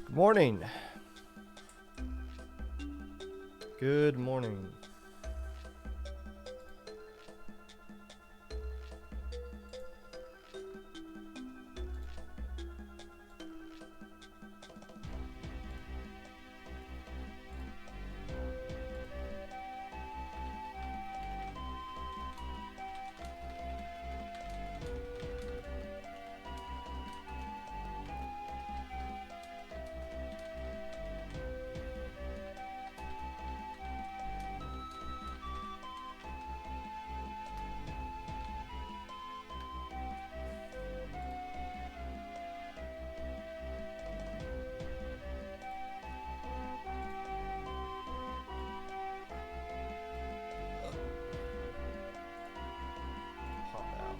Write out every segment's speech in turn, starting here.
Good morning. Good morning. Pop out.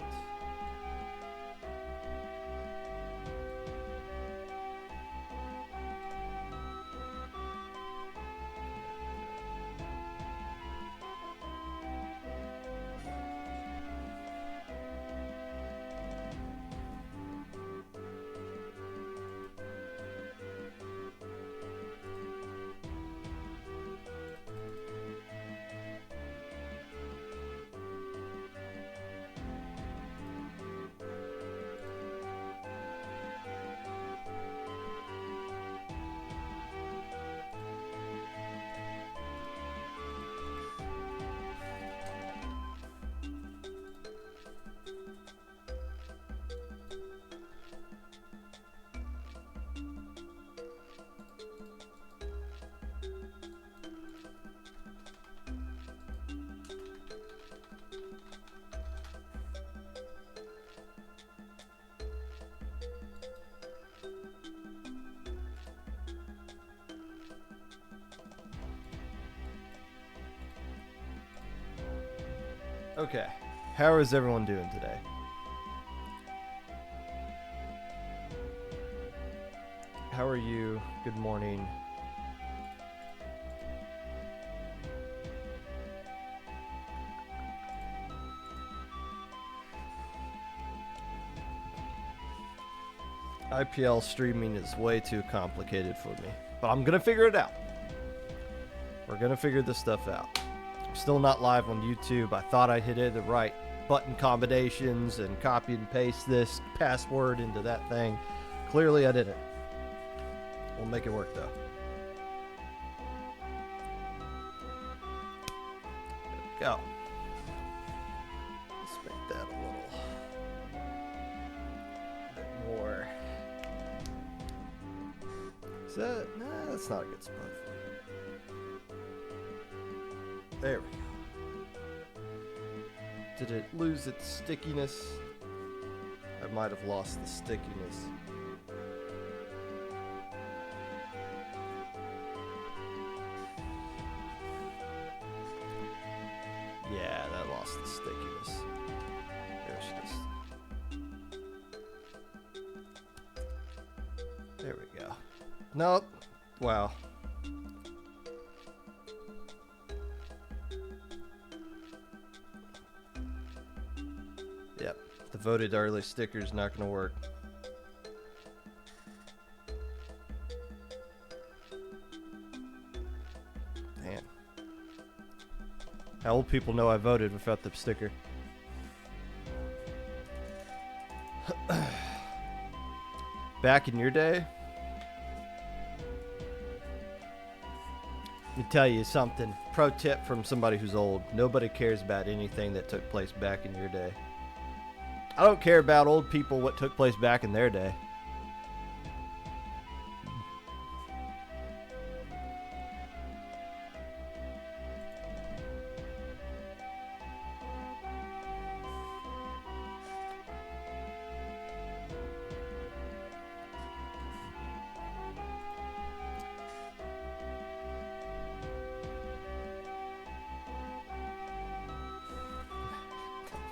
Okay, how is everyone doing today? How are you? Good morning. IPL streaming is way too complicated for me, but I'm gonna figure it out. We're gonna figure this stuff out. I'm still not live on YouTube. I thought I hit it the right button combinations and copy and paste this password into that thing. Clearly I didn't. We'll make it work though. There we go. Let's make that a little bit more. Is that? Nah, that's not a good spot for it. There we go. Did it lose its stickiness? I might have lost the stickiness. Yeah, that lost the stickiness. There she is. There we go. Nope. Wow. Yep. The voted early sticker's not going to work. Damn. How old people know I voted without the sticker? Back in your day? Let me tell you something. Pro tip from somebody who's old. Nobody cares about anything that took place back in your day. I don't care about old people what took place back in their day.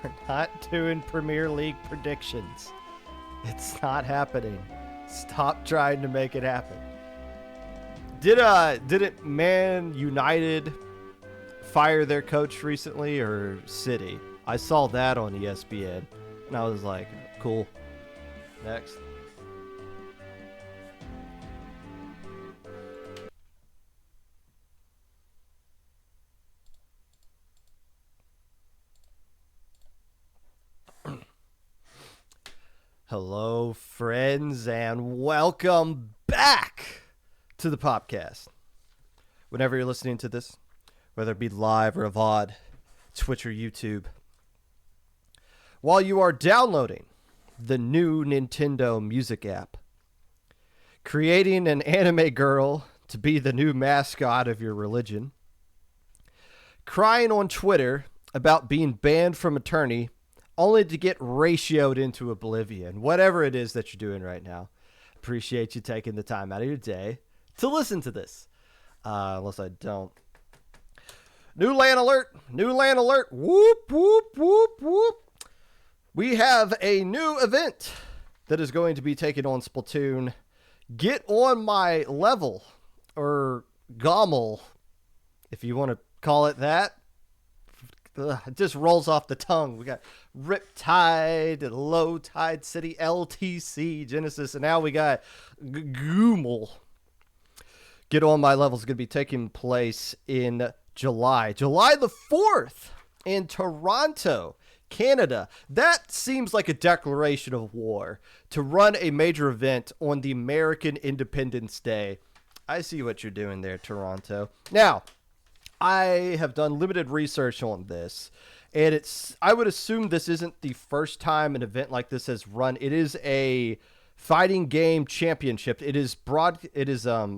We're not doing Premier League predictions. It's not happening. Stop trying to make it happen. Didn't Man United fire their coach recently, or City? I saw that on ESPN and I was like, cool. Next. Hello, friends, and welcome back to the Popcast. Whenever you're listening to this, whether it be live or VOD, Twitch or YouTube, while you are downloading the new Nintendo Music app, creating an anime girl to be the new mascot of your religion, crying on Twitter about being banned from a tourney only to get ratioed into oblivion. Whatever it is that you're doing right now, appreciate you taking the time out of your day to listen to this. Unless I don't. New LAN alert. New LAN alert. Whoop, whoop, whoop, whoop. We have a new event that is going to be taken on Splatoon. Get on my level, or Gommel, if you want to call it that. It just rolls off the tongue. We got Riptide, Low Tide City, LTC, Genesis, and now we got Goomel. Get on my level is going to be taking place in July the 4th in Toronto, Canada. That seems like a declaration of war to run a major event on the American Independence Day. I see what you're doing there, Toronto. Now, I have done limited research on this, and I would assume this isn't the first time an event like this has run. It is a fighting game championship. It is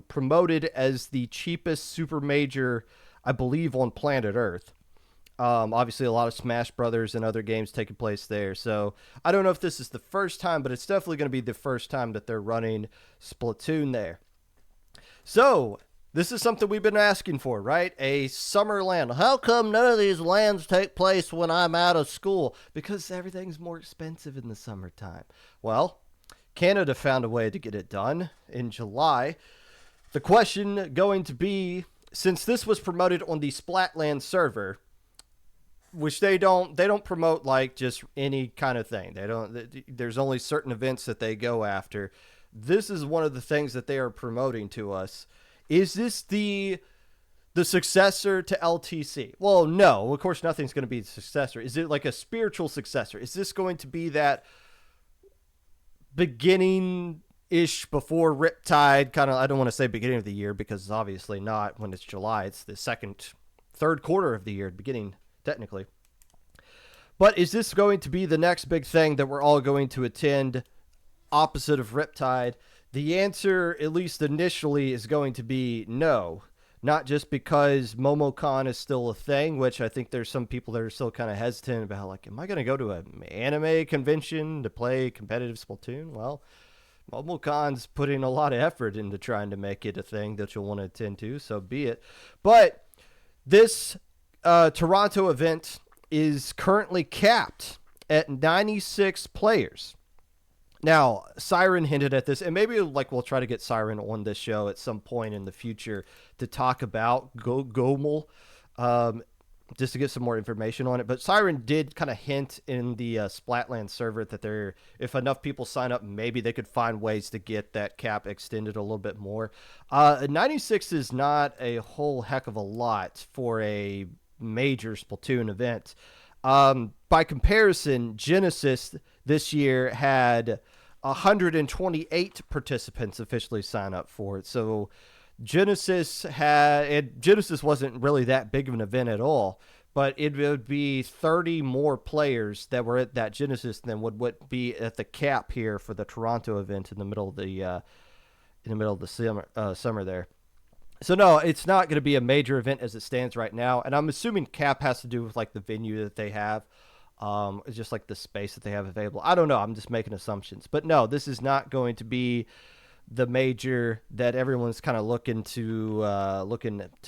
promoted as the cheapest super major, I believe, on planet Earth. Obviously, a lot of Smash Brothers and other games taking place there. So I don't know if this is the first time, but it's definitely going to be the first time that they're running Splatoon there. So this is something we've been asking for, right? A summer LAN. How come none of these LANs take place when I'm out of school? Because everything's more expensive in the summertime. Well, Canada found a way to get it done in July. The question going to be, since this was promoted on the Splatland server, which they don't promote like just any kind of thing. There's only certain events that they go after. This is one of the things that they are promoting to us. Is this the successor to LTC? Well, no, of course nothing's going to be the successor. Is it like a spiritual successor? Is this going to be that beginning-ish before Riptide, kind of, I don't want to say beginning of the year because it's obviously not when it's July. It's the third quarter of the year, beginning technically. But is this going to be the next big thing that we're all going to attend opposite of Riptide? The answer, at least initially, is going to be no. Not just because MomoCon is still a thing, which I think there's some people that are still kind of hesitant about, like, am I going to go to an anime convention to play competitive Splatoon? Well, MomoCon's putting a lot of effort into trying to make it a thing that you'll want to attend to, so be it. But this Toronto event is currently capped at 96 players. Now, Siren hinted at this, and maybe we'll try to get Siren on this show at some point in the future to talk about Gomel, just to get some more information on it. But Siren did kind of hint in the Splatland server that if enough people sign up, maybe they could find ways to get that cap extended a little bit more. 96 is not a whole heck of a lot for a major Splatoon event. By comparison, Genesis this year had 128 participants officially sign up for it. So Genesis wasn't really that big of an event at all, but it would be 30 more players that were at that Genesis than would be at the cap here for the Toronto event in the middle of the summer there. So no, it's not going to be a major event as it stands right now, and I'm assuming cap has to do with like the venue that they have. It's just like the space that they have available. I don't know. I'm just making assumptions. But no, this is not going to be the major that everyone's kind of looking to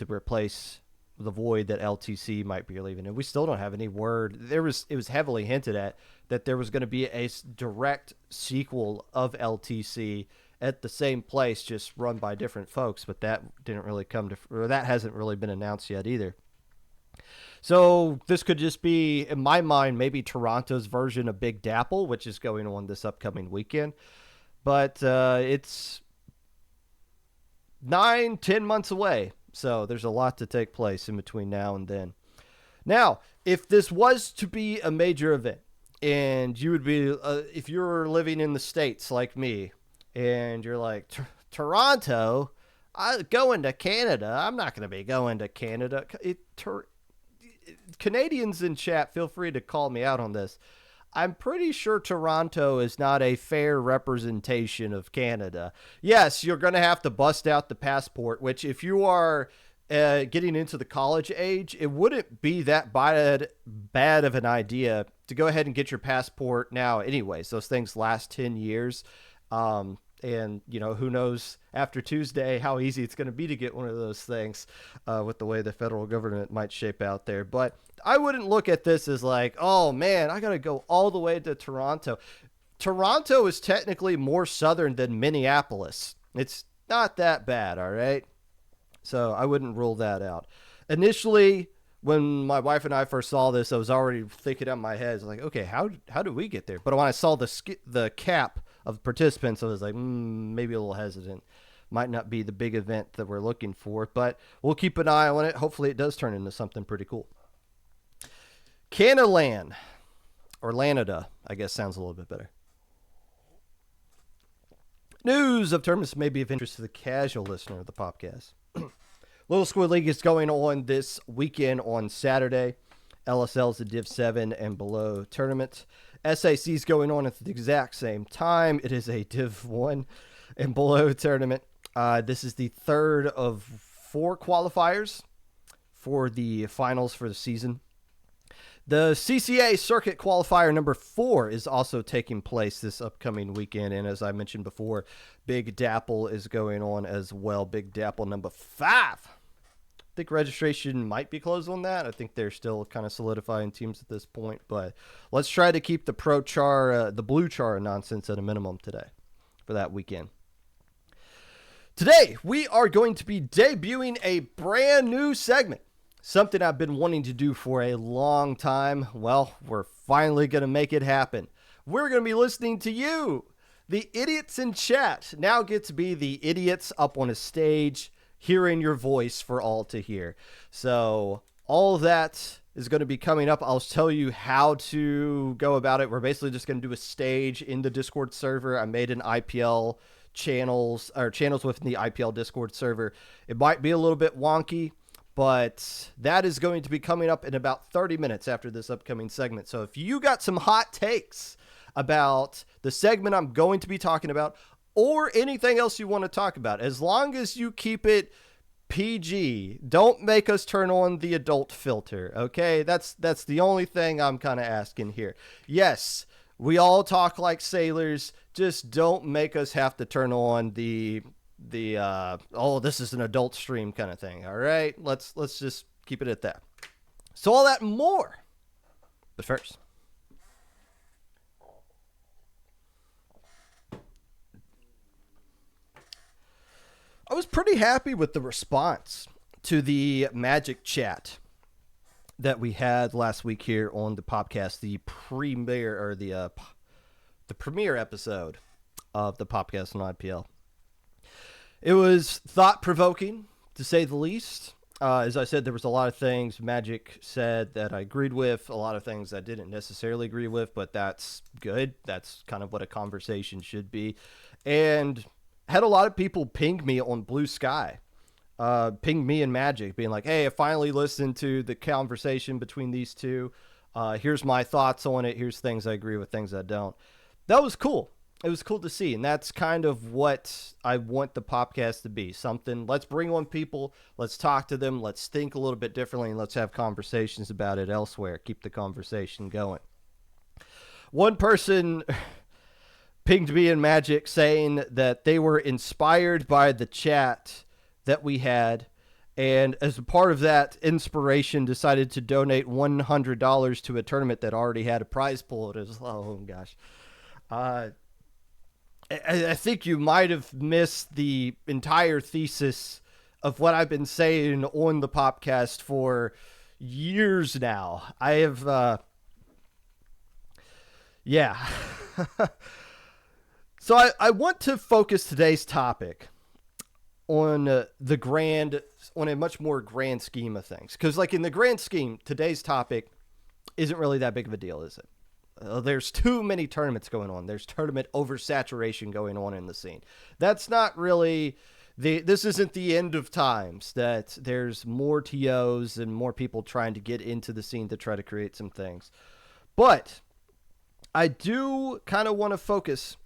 replace the void that LTC might be leaving. And we still don't have any word. It was heavily hinted at that there was going to be a direct sequel of LTC at the same place, just run by different folks. But that didn't really that hasn't really been announced yet either. So this could just be, in my mind, maybe Toronto's version of Big Dapple, which is going on this upcoming weekend. But it's 9-10 months away. So there's a lot to take place in between now and then. Now, if this was to be a major event, and you would be, if you were living in the States like me, and you're like, Toronto, I going to Canada. I'm not going to be going to Canada. Canadians in chat, feel free to call me out on this. I'm pretty sure Toronto is not a fair representation of Canada. Yes, you're going to have to bust out the passport, which if you are getting into the college age, it wouldn't be that bad of an idea to go ahead and get your passport now anyways. Those things last 10 years. And, you know, who knows after Tuesday how easy it's going to be to get one of those things with the way the federal government might shape out there. But I wouldn't look at this as like, oh, man, I got to go all the way to Toronto. Toronto is technically more southern than Minneapolis. It's not that bad, all right? So I wouldn't rule that out. Initially, when my wife and I first saw this, I was already thinking in my head, I was like, okay, how do we get there? But when I saw the cap of participants, I was like, maybe a little hesitant. Might not be the big event that we're looking for, but we'll keep an eye on it. Hopefully it does turn into something pretty cool. Canalan, or Lanada, I guess sounds a little bit better. News of tournaments may be of interest to the casual listener of the Popcast. Little Squid League is going on this weekend on Saturday. LSL is a Div 7 and below tournament. SAC is going on at the exact same time. It is a Div 1 and below tournament. This is the third of 4 qualifiers for the finals for the season. The CCA Circuit Qualifier number 4 is also taking place this upcoming weekend. And as I mentioned before, Big Dapple is going on as well. Big Dapple number 5. I think registration might be closed on that. I think they're still kind of solidifying teams at this point. But let's try to keep the Pro Char, the Blue Char nonsense at a minimum today for that weekend. Today, we are going to be debuting a brand new segment. Something I've been wanting to do for a long time. Well, we're finally going to make it happen. We're going to be listening to you. The idiots in chat now get to be the idiots up on a stage, hearing your voice for all to hear. So all of that is going to be coming up. I'll tell you how to go about it. We're basically just going to do a stage in the Discord server. I made an IPL channels within the IPL Discord server. It might be a little bit wonky, but that is going to be coming up in about 30 minutes after this upcoming segment. So if you got some hot takes about the segment I'm going to be talking about, or anything else you want to talk about, as long as you keep it PG, don't make us turn on the adult filter, okay? That's the only thing I'm kind of asking here. Yes, we all talk like sailors, just don't make us have to turn on the oh, this is an adult stream kind of thing, all right? Let's just keep it at that. So all that and more. But first, I was pretty happy with the response to the Magic chat that we had last week here on the Popcast, the premiere or the premiere episode of the Popcast on IPL. It was thought-provoking, to say the least. As I said, there was a lot of things Magic said that I agreed with, a lot of things I didn't necessarily agree with, but that's good. That's kind of what a conversation should be. And had a lot of people ping me on Blue Sky, ping me and Magic, being like, hey, I finally listened to the conversation between these two. Here's my thoughts on it. Here's things I agree with, things I don't. That was cool. It was cool to see, and that's kind of what I want the Popcast to be. Something, let's bring on people, let's talk to them, let's think a little bit differently, and let's have conversations about it elsewhere. Keep the conversation going. One person pinged me in Magic saying that they were inspired by the chat that we had, and as a part of that inspiration decided to donate $100 to a tournament that already had a prize pool. It was, oh gosh. I think you might have missed the entire thesis of what I've been saying on the Popcast for years now. I have, yeah. So I want to focus today's topic on on a much more grand scheme of things. Because like in the grand scheme, today's topic isn't really that big of a deal, is it? there's too many tournaments going on. There's tournament oversaturation going on in the scene. That's not really this isn't the end of times, that there's more TOs and more people trying to get into the scene to try to create some things. But I do kind of want to focus,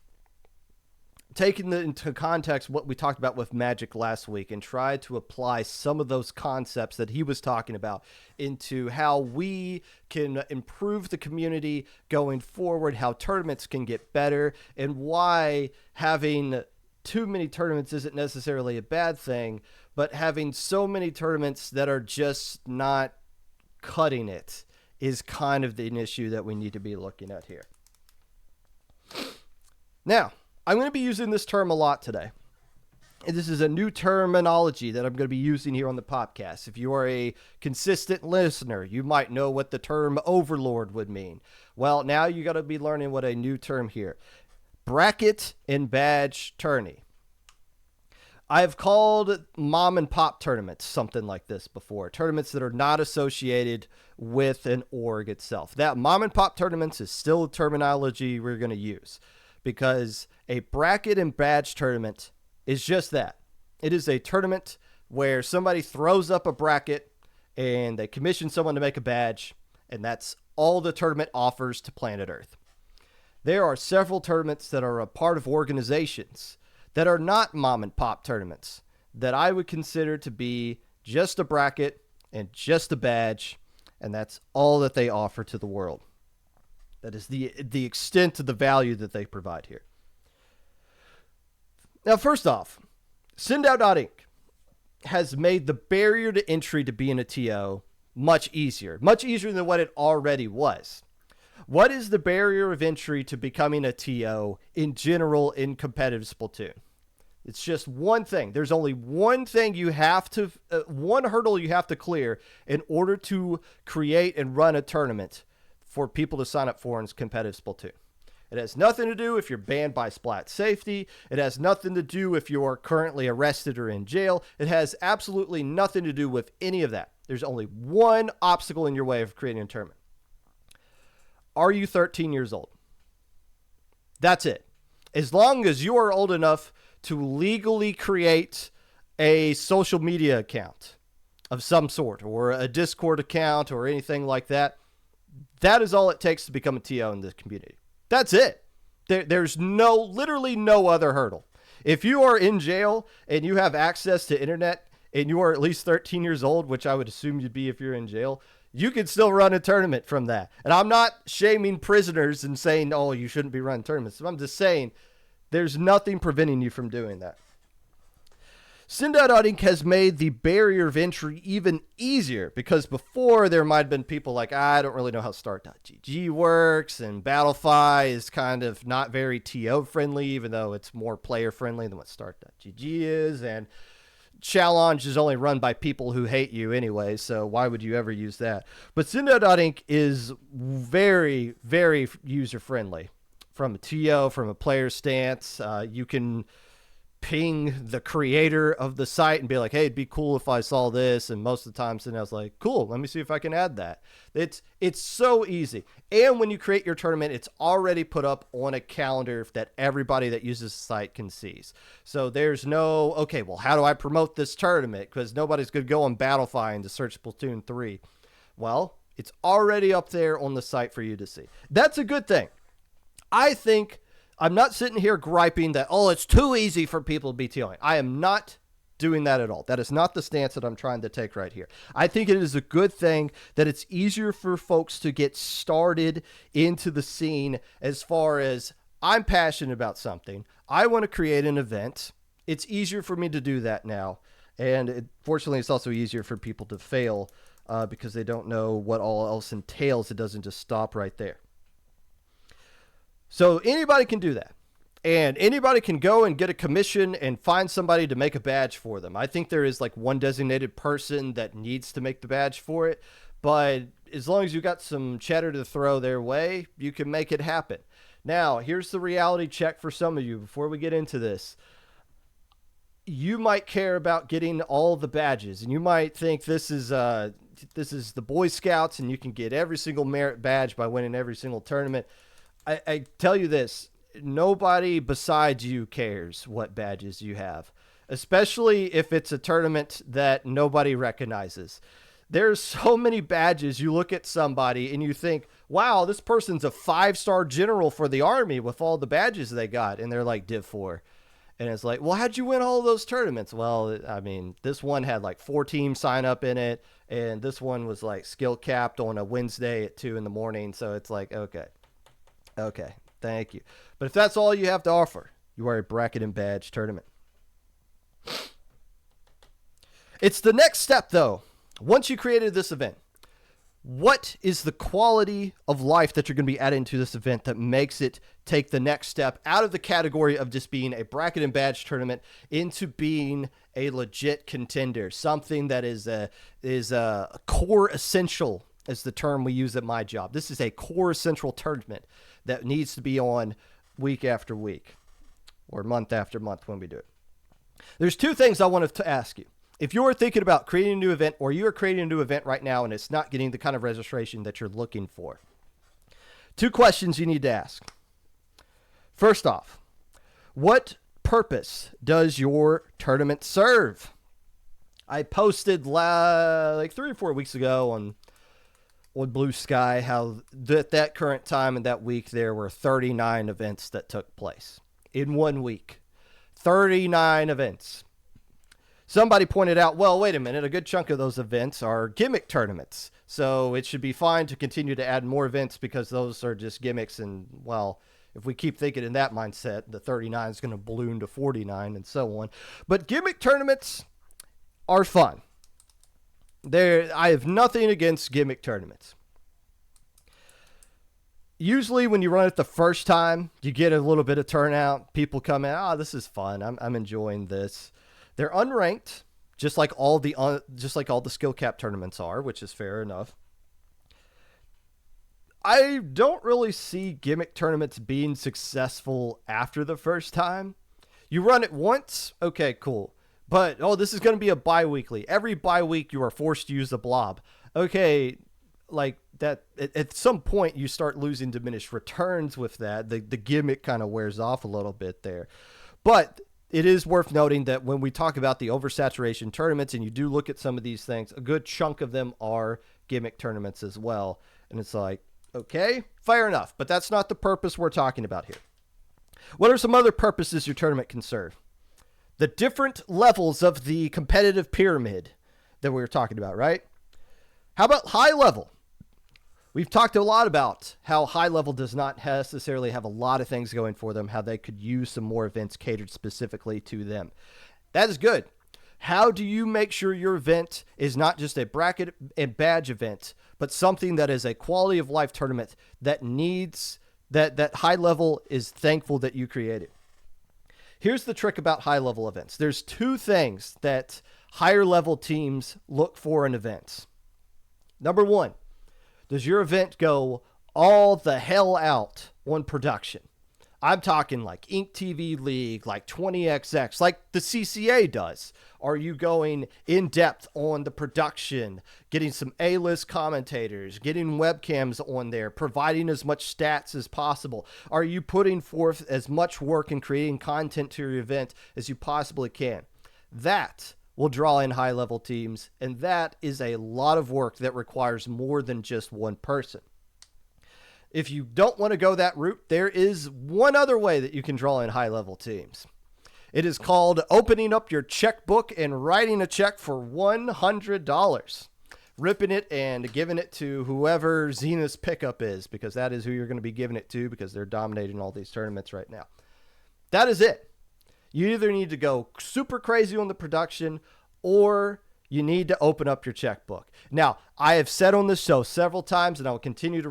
taking into context what we talked about with Magic last week, and try to apply some of those concepts that he was talking about into how we can improve the community going forward, how tournaments can get better, and why having too many tournaments isn't necessarily a bad thing, but having so many tournaments that are just not cutting it is kind of an issue that we need to be looking at here. Now, I'm going to be using this term a lot today. And this is a new terminology that I'm going to be using here on the podcast. If you are a consistent listener, you might know what the term overlord would mean. Well, now you got to be learning what a new term here. Bracket and badge tourney. I've called mom and pop tournaments something like this before. Tournaments that are not associated with an org itself. That mom and pop tournaments is still a terminology we're going to use, because a bracket and badge tournament is just that. It is a tournament where somebody throws up a bracket and they commission someone to make a badge, and that's all the tournament offers to planet Earth. There are several tournaments that are a part of organizations that are not mom and pop tournaments that I would consider to be just a bracket and just a badge, and that's all that they offer to the world. That is the extent of the value that they provide here. Now, first off, Sendout.Inc. has made the barrier to entry to being a TO much easier than what it already was. What is the barrier of entry to becoming a TO in general in competitive Splatoon? It's just one thing. There's only one thing you have to, one hurdle you have to clear in order to create and run a tournament for people to sign up for in competitive Splatoon. It has nothing to do if you're banned by Splat safety. It has nothing to do if you're currently arrested or in jail. It has absolutely nothing to do with any of that. There's only one obstacle in your way of creating a tournament. Are you 13 years old? That's it. As long as you are old enough to legally create a social media account of some sort, or a Discord account or anything like that, that is all it takes to become a TO in this community. That's it. There's literally no other hurdle. If you are in jail and you have access to internet and you are at least 13 years old, which I would assume you'd be if you're in jail, you can still run a tournament from that. And I'm not shaming prisoners and saying, oh, you shouldn't be running tournaments. I'm just saying there's nothing preventing you from doing that. Sendout.Inc. has made the barrier of entry even easier, because before there might have been people like, I don't really know how Start.gg works, and Battlefy is kind of not very TO friendly, even though it's more player friendly than what Start.gg is, and Challenge is only run by people who hate you anyway, so why would you ever use that? But Sendout.Inc. is very, very user friendly from a TO, from a player stance. You can ping the creator of the site and be like, hey, it'd be cool if I saw this. And most of the time, I was like, cool, let me see if I can add that. It's so easy. And when you create your tournament, it's already put up on a calendar that everybody that uses the site can see. So there's no, okay, well, how do I promote this tournament? Because nobody's going to go on Battlefy and to search Splatoon 3. Well, it's already up there on the site for you to see. That's a good thing. I think I'm not sitting here griping that, oh, it's too easy for people to be TOing. I am not doing that at all. That is not the stance that I'm trying to take right here. I think it is a good thing that it's easier for folks to get started into the scene, as far as I'm passionate about something. I want to create an event. It's easier for me to do that now. And fortunately, it's also easier for people to fail because they don't know what all else entails. It doesn't just stop right there. So anybody can do that, and anybody can go and get a commission and find somebody to make a badge for them. I think there is like one designated person that needs to make the badge for it, but as long as you got some cheddar to throw their way, you can make it happen. Now, here's the reality check for some of you before we get into this. You might care about getting all the badges, and you might think this is the Boy Scouts and you can get every single merit badge by winning every single tournament. I tell you this, nobody besides you cares what badges you have, especially if it's a tournament that nobody recognizes. There's so many badges. You look at somebody and you think, wow, this person's a 5-star general for the army with all the badges they got. And they're like Div 4. And it's like, well, how'd you win all those tournaments? Well, I mean, this one had like 4 teams sign up in it. And this one was like skill capped on a Wednesday at 2 in the morning. So it's like, okay, thank you. But if that's all you have to offer, you are a bracket and badge tournament. It's the next step, though. Once you created this event, what is the quality of life that you're going to be adding to this event that makes it take the next step out of the category of just being a bracket and badge tournament into being a legit contender? Something that is a core essential, is the term we use at my job. This is a core essential tournament that needs to be on week after week or month after month when we do it. There's 2 things I wanted to ask you. If you're thinking about creating a new event, or you're creating a new event right now and it's not getting the kind of registration that you're looking for, 2 questions you need to ask. First off, what purpose does your tournament serve? I posted like 3 or 4 weeks ago on Blue Sky how at that current time and that week there were 39 events that took place in 1 week. 39 events. Somebody pointed out, well, wait a minute, a good chunk of those events are gimmick tournaments. So it should be fine to continue to add more events because those are just gimmicks. And, well, if we keep thinking in that mindset, the 39 is going to balloon to 49 and so on. But gimmick tournaments are fun. I have nothing against gimmick tournaments. Usually when you run it the first time, you get a little bit of turnout. People come in, this is fun. I'm enjoying this. They're unranked, just like all the skill cap tournaments are, which is fair enough. I don't really see gimmick tournaments being successful after the first time. You run it once, okay, cool. But, this is going to be a bi-weekly. Every bi-week you are forced to use the blob. Okay, like that, at some point you start losing diminished returns with that. The gimmick kind of wears off a little bit there. But it is worth noting that when we talk about the oversaturation tournaments and you do look at some of these things, a good chunk of them are gimmick tournaments as well. And it's like, okay, fair enough. But that's not the purpose we're talking about here. What are some other purposes your tournament can serve? The different levels of the competitive pyramid that we were talking about, right? How about high level? We've talked a lot about how high level does not necessarily have a lot of things going for them, how they could use some more events catered specifically to them. That is good. How do you make sure your event is not just a bracket and badge event, but something that is a quality of life tournament that needs that high level is thankful that you created? Here's the trick about high level events. There's 2 things that higher level teams look for in events. Number 1, does your event go all the hell out on production? I'm talking like Ink TV League, like 20XX, like the CCA does. Are you going in depth on the production, getting some A-list commentators, getting webcams on there, providing as much stats as possible? Are you putting forth as much work in creating content to your event as you possibly can? That will draw in high-level teams, and that is a lot of work that requires more than just one person. If you don't want to go that route, there is one other way that you can draw in high-level teams. It is called opening up your checkbook and writing a check for $100. Ripping it and giving it to whoever Zenith's pickup is, because that is who you're going to be giving it to because they're dominating all these tournaments right now. That is it. You either need to go super crazy on the production or you need to open up your checkbook. Now, I have said on this show several times, and I will continue to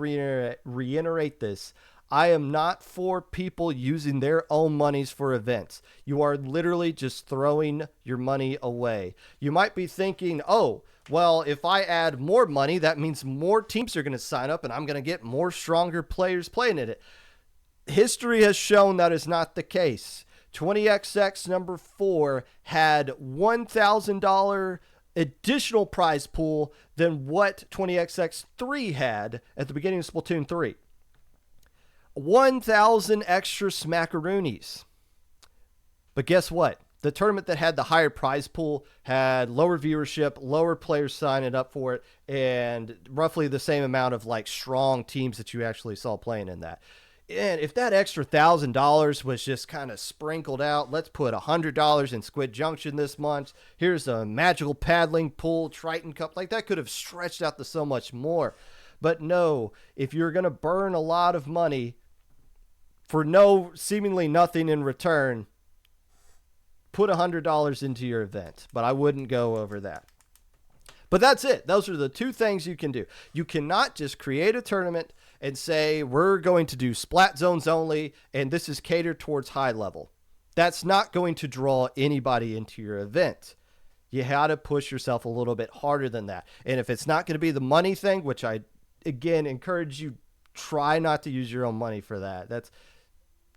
reiterate this, I am not for people using their own monies for events. You are literally just throwing your money away. You might be thinking, oh, well, if I add more money, that means more teams are going to sign up and I'm going to get more stronger players playing in it. History has shown that is not the case. 20XX number 4 had $1,000 additional prize pool than what 20XX 3 had at the beginning of Splatoon 3. 1,000 extra smackaroonies. But guess what? The tournament that had the higher prize pool had lower viewership, lower players signing up for it, and roughly the same amount of like strong teams that you actually saw playing in that. And if that extra $1,000 was just kind of sprinkled out, let's put $100 in Squid Junction this month. Here's a magical paddling pool, Triton Cup. Like that could have stretched out to so much more. But no, if you're going to burn a lot of money for no seemingly nothing in return, put $100 into your event. But I wouldn't go over that. But that's it. Those are the two things you can do. You cannot just create a tournament and say, we're going to do splat zones only, and this is catered towards high level. That's not going to draw anybody into your event. You had to push yourself a little bit harder than that. And if it's not going to be the money thing, which I, again, encourage you, try not to use your own money for that.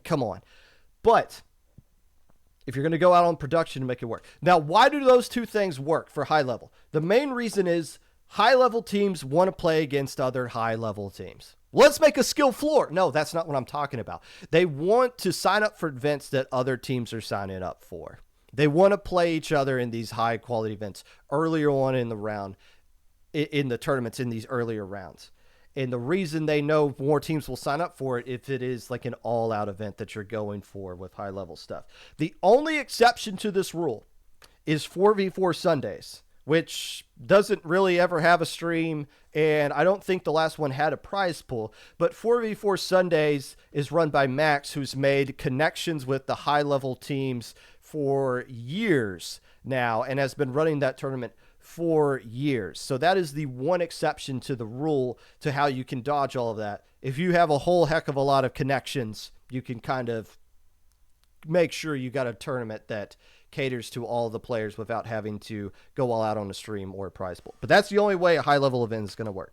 Come on. But if you're going to go out on production and make it work. Now, why do those two things work for high level? The main reason is high level teams want to play against other high level teams. Let's make a skill floor. No, that's not what I'm talking about. They want to sign up for events that other teams are signing up for. They want to play each other in these high quality events earlier on in the round, in the tournaments, in these earlier rounds. And the reason they know more teams will sign up for it if it is like an all-out event that you're going for with high-level stuff. The only exception to this rule is 4v4 Sundays, which doesn't really ever have a stream, and I don't think the last one had a prize pool. But 4v4 Sundays is run by Max, who's made connections with the high-level teams for years now and has been running that tournament for years. So that is the one exception to the rule to how you can dodge all of that. If you have a whole heck of a lot of connections, you can kind of make sure you got a tournament that caters to all the players without having to go all out on a stream or a prize pool. But that's the only way a high level event is going to work.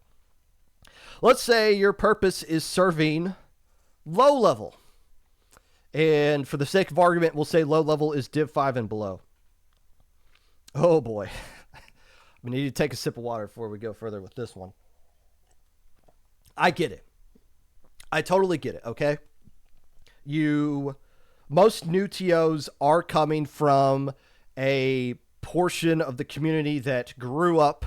Let's say your purpose is serving low level. And for the sake of argument, we'll say low level is Div 5 and below. Oh boy. We need to take a sip of water before we go further with this one. I get it. I totally get it, okay? Most new TOs are coming from a portion of the community that grew up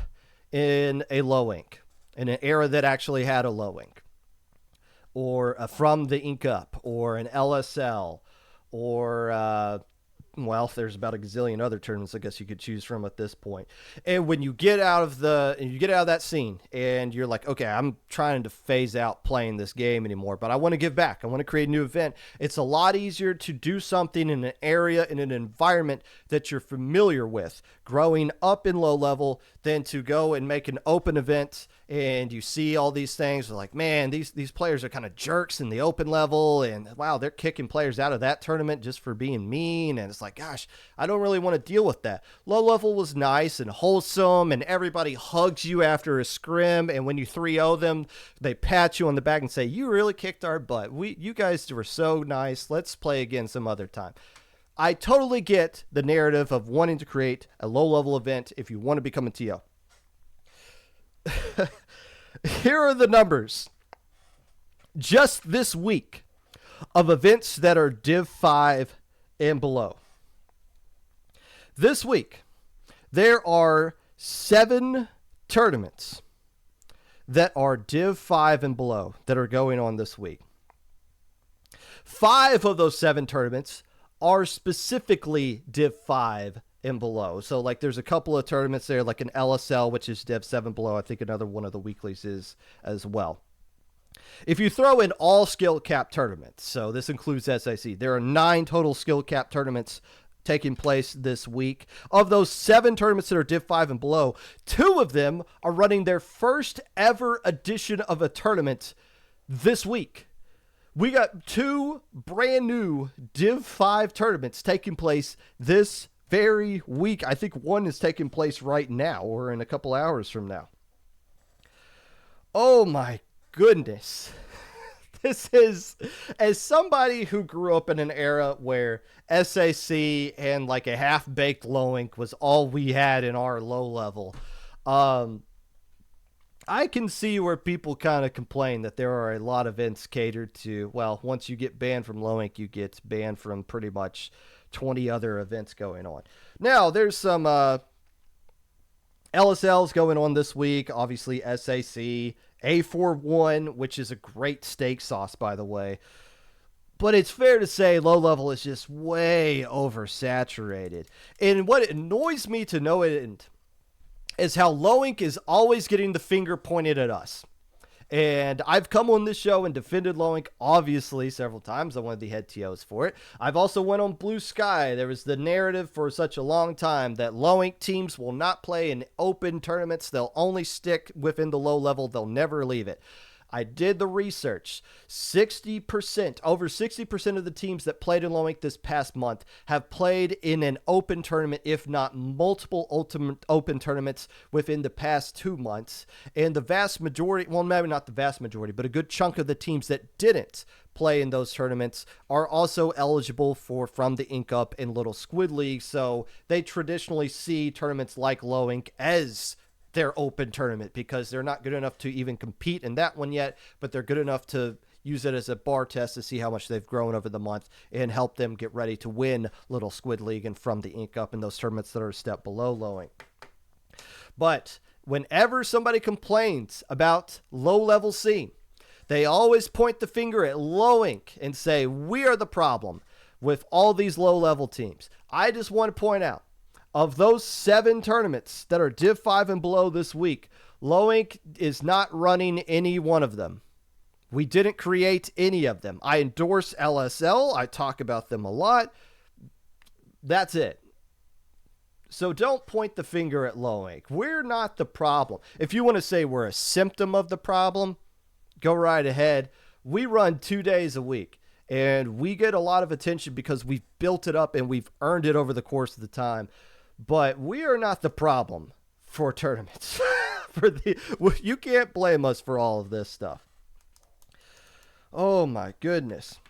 in a low ink, in an era that actually had a low ink, or from the Ink Up, or an LSL, or well, there's about a gazillion other tournaments I guess you could choose from at this point. And when you get out of that scene and you're like, okay, I'm trying to phase out playing this game anymore, but I want to give back. I want to create a new event. It's a lot easier to do something in an area, in an environment that you're familiar with, growing up in low level, than to go and make an open event and you see all these things like, man, these players are kind of jerks in the open level, and wow, they're kicking players out of that tournament just for being mean. And it's like, gosh, I don't really want to deal with that. Low level was nice and wholesome, and everybody hugs you after a scrim, and when you 3-0 them, they pat you on the back and say, you really kicked our butt. You guys were so nice. Let's play again some other time. I totally get the narrative of wanting to create a low-level event if you want to become a TO. Here are the numbers. Just this week of events that are Div 5 and below. This week, there are 7 tournaments that are Div 5 and below that are going on this week. 5 of those 7 tournaments are specifically Div 5 and below. So like there's a couple of tournaments there, like an LSL, which is Div 7 below. I think another one of the weeklies is as well. If you throw in all skill cap tournaments, so this includes SIC, there are 9 total skill cap tournaments taking place this week. Of those 7 tournaments that are Div 5 and below, 2 of them are running their first ever edition of a tournament this week. We got 2 brand new Div 5 tournaments taking place this very week. I think one is taking place right now or in a couple hours from now. Oh my goodness. This is, as somebody who grew up in an era where SAC and like a half-baked low ink was all we had in our low level, I can see where people kind of complain that there are a lot of events catered to, well, once you get banned from low ink, you get banned from pretty much 20 other events going on. Now, there's some LSLs going on this week, obviously SAC, A41, which is a great steak sauce, by the way. But it's fair to say low level is just way oversaturated. And what annoys me to no end is how low ink is always getting the finger pointed at us. And I've come on this show and defended low ink, obviously, several times. I'm one of the head TOs for it. I've also went on Blue Sky. There was the narrative for such a long time that low ink teams will not play in open tournaments. They'll only stick within the low level. They'll never leave it. I did the research. 60%, over 60% of the teams that played in low ink this past month have played in an open tournament, if not multiple ultimate open tournaments within the past 2 months. And the vast majority, well, maybe not the vast majority, but a good chunk of the teams that didn't play in those tournaments are also eligible from the Ink Up and Little Squid League. So they traditionally see tournaments like low ink as their open tournament because they're not good enough to even compete in that one yet, but they're good enough to use it as a bar test to see how much they've grown over the month and help them get ready to win Little Squid League and from the Ink Up in those tournaments that are a step below low ink. But whenever somebody complains about low level scene, they always point the finger at low ink and say, we are the problem with all these low level teams. I just want to point out, of those 7 tournaments that are Div 5 and below this week, low ink is not running any one of them. We didn't create any of them. I endorse LSL. I talk about them a lot. That's it. So don't point the finger at low ink. We're not the problem. If you want to say we're a symptom of the problem, go right ahead. We run 2 days a week, and we get a lot of attention because we've built it up and we've earned it over the course of the time. But we are not the problem for tournaments. You can't blame us for all of this stuff. Oh my goodness.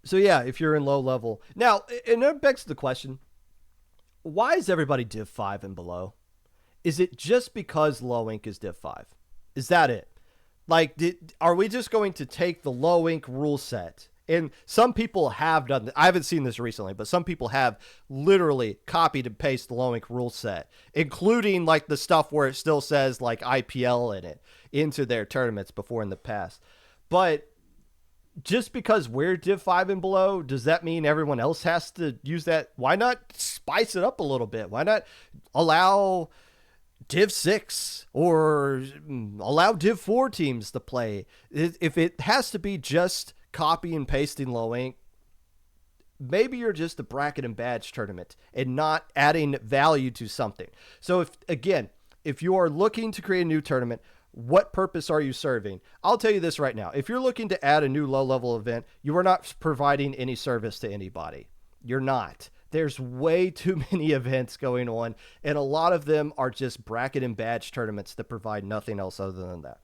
So yeah, if you're in low level. Now, and that begs the question, why is everybody Div 5 and below? Is it just because low ink is Div 5? Is that it? Like, are we just going to take the low ink rule set? And some people have done that. I haven't seen this recently, but some people have literally copied and pasted the low ink rule set, including like the stuff where it still says like IPL in it, into their tournaments before in the past. But just because we're Div 5 and below, does that mean everyone else has to use that? Why not spice it up a little bit? Why not allow Div 6 or allow Div 4 teams to play? If it has to be just copy and pasting low ink, maybe you're just a bracket and badge tournament and not adding value to something. So if you are looking to create a new tournament, what purpose are you serving? I'll tell you this right now. If you're looking to add a new low level event, you are not providing any service to anybody. You're not. There's way too many events going on, and a lot of them are just bracket and badge tournaments that provide nothing else other than that.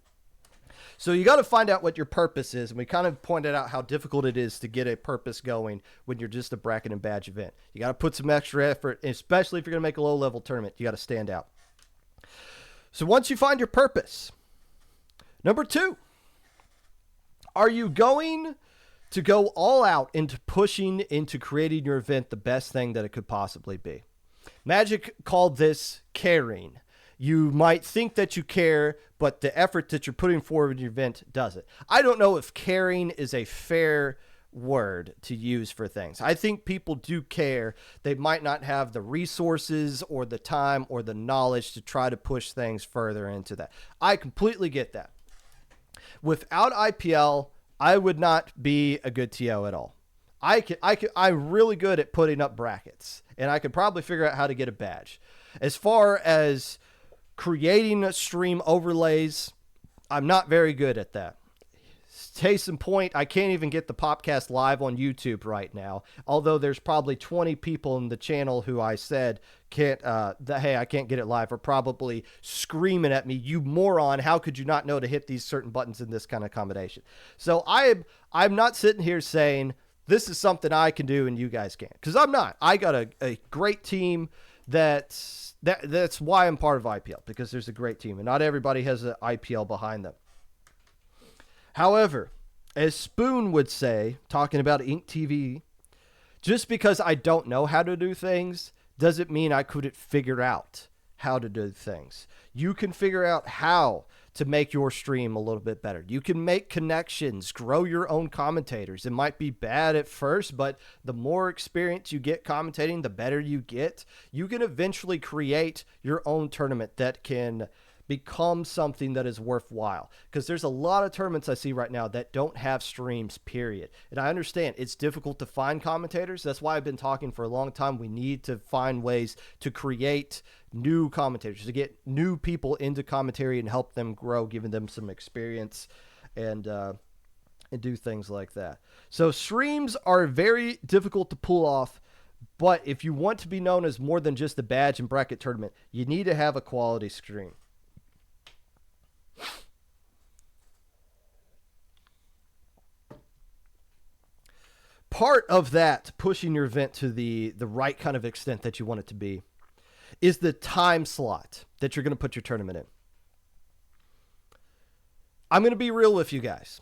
So you got to find out what your purpose is. And we kind of pointed out how difficult it is to get a purpose going when you're just a bracket and badge event. You got to put some extra effort, especially if you're going to make a low level tournament. You got to stand out. So once you find your purpose, number 2, are you going to go all out into pushing into creating your event the best thing that it could possibly be? Magic called this caring. You might think that you care, but the effort that you're putting forward in your event does it. I don't know if caring is a fair word to use for things. I think people do care. They might not have the resources or the time or the knowledge to try to push things further into that. I completely get that. Without IPL, I would not be a good TO at all. I'm really good at putting up brackets, and I could probably figure out how to get a badge. As far as creating stream overlays, I'm not very good at that. Case in point, I can't even get the Popcast live on YouTube right now, although there's probably 20 people in the channel who I said hey, I can't get it live, are probably screaming at me, you moron, how could you not know to hit these certain buttons in this kind of combination? So I'm not sitting here saying this is something I can do and you guys can't, because I'm not. I got a great team That's why I'm part of IPL, because there's a great team, and not everybody has an IPL behind them. However, as Spoon would say, talking about Ink TV, just because I don't know how to do things doesn't mean I couldn't figure out how to do things. You can figure out how to make your stream a little bit better. You can make connections, grow your own commentators. It might be bad at first, but the more experience you get commentating, the better you get. You can eventually create your own tournament that can become something that is worthwhile, because there's a lot of tournaments I see right now that don't have streams, period. And I understand it's difficult to find commentators. That's why I've been talking for a long time. We need to find ways to create new commentators, to get new people into commentary and help them grow, giving them some experience and do things like that. So streams are very difficult to pull off, but if you want to be known as more than just a badge and bracket tournament, you need to have a quality stream. Part of that, pushing your event to the right kind of extent that you want it to be, is the time slot that you're going to put your tournament in. I'm going to be real with you guys.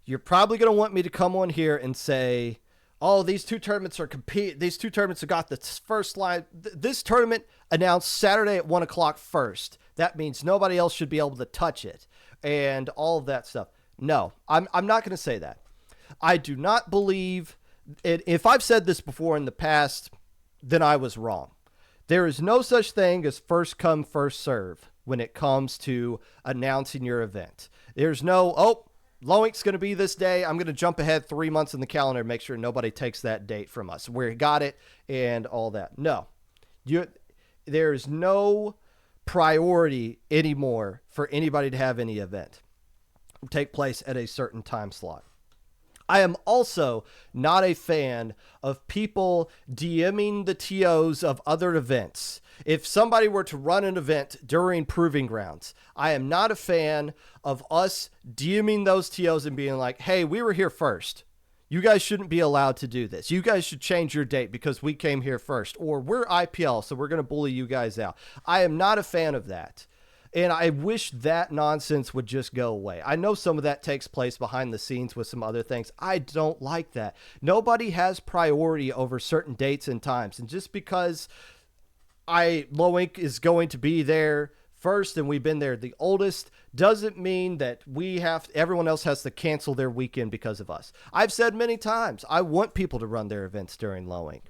You're probably going to want me to come on here and say, oh, these two tournaments have got the first line. This tournament announced Saturday at 1 o'clock first. That means nobody else should be able to touch it and all of that stuff. No, I'm not going to say that. I do not believe it. If I've said this before in the past, then I was wrong. There is no such thing as first come, first serve when it comes to announcing your event. There's no, Loink's going to be this day. I'm going to jump ahead 3 months in the calendar and make sure nobody takes that date from us. We got it and all that. No, there's no priority anymore for anybody to have any event take place at a certain time slot. I am also not a fan of people DMing the TOs of other events. If somebody were to run an event during Proving Grounds, I am not a fan of us DMing those TOs and being like, hey, we were here first. You guys shouldn't be allowed to do this. You guys should change your date because we came here first. Or we're IPL, so we're going to bully you guys out. I am not a fan of that. And I wish that nonsense would just go away. I know some of that takes place behind the scenes with some other things. I don't like that. Nobody has priority over certain dates and times. And just because Loink is going to be there first and we've been there the oldest doesn't mean that everyone else has to cancel their weekend because of us. I've said many times, I want people to run their events during Loink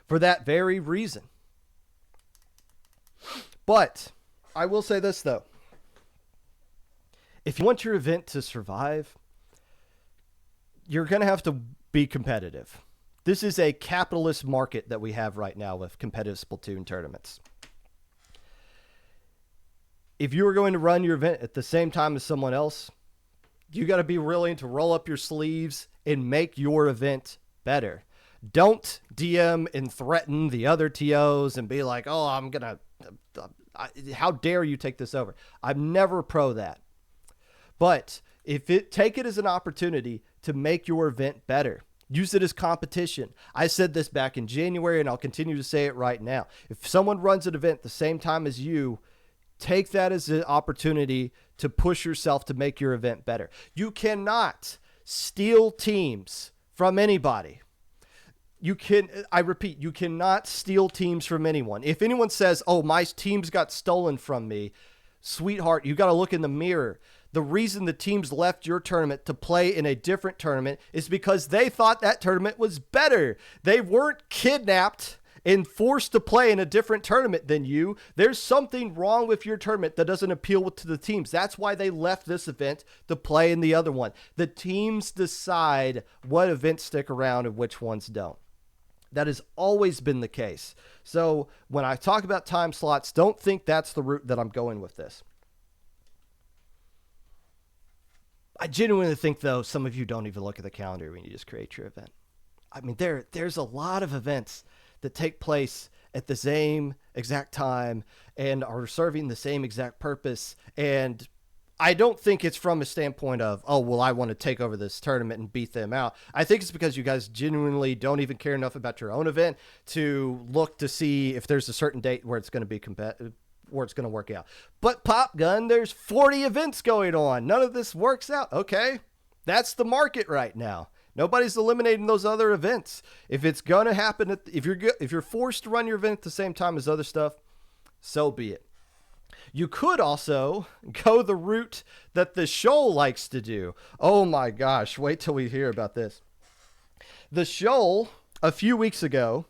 for that very reason. But I will say this, though. If you want your event to survive, you're going to have to be competitive. This is a capitalist market that we have right now with competitive Splatoon tournaments. If you are going to run your event at the same time as someone else, you got to be willing to roll up your sleeves and make your event better. Don't DM and threaten the other TOs and be like, oh, I'm going to... how dare you take this over? I'm never pro that. But take it as an opportunity to make your event better. Use it as competition. I said this back in January, and I'll continue to say it right now. If someone runs an event the same time as you, take that as an opportunity to push yourself to make your event better. You cannot steal teams from anybody. I repeat, you cannot steal teams from anyone. If anyone says, oh, my teams got stolen from me, sweetheart, you got to look in the mirror. The reason the teams left your tournament to play in a different tournament is because they thought that tournament was better. They weren't kidnapped and forced to play in a different tournament than you. There's something wrong with your tournament that doesn't appeal to the teams. That's why they left this event to play in the other one. The teams decide what events stick around and which ones don't. That has always been the case. So when I talk about time slots, don't think that's the route that I'm going with this. I genuinely think, though, some of you don't even look at the calendar when you just create your event. I mean, there's a lot of events that take place at the same exact time and are serving the same exact purpose. And I don't think it's from a standpoint of, oh, well, I want to take over this tournament and beat them out. I think it's because you guys genuinely don't even care enough about your own event to look to see if there's a certain date where it's going to be competitive, where it's going to work out. But Popgun, there's 40 events going on. None of this works out. Okay, that's the market right now. Nobody's eliminating those other events. If it's going to happen, if you're forced to run your event at the same time as other stuff, so be it. You could also go the route that the Shoal likes to do. Oh my gosh, wait till we hear about this. The Shoal, a few weeks ago,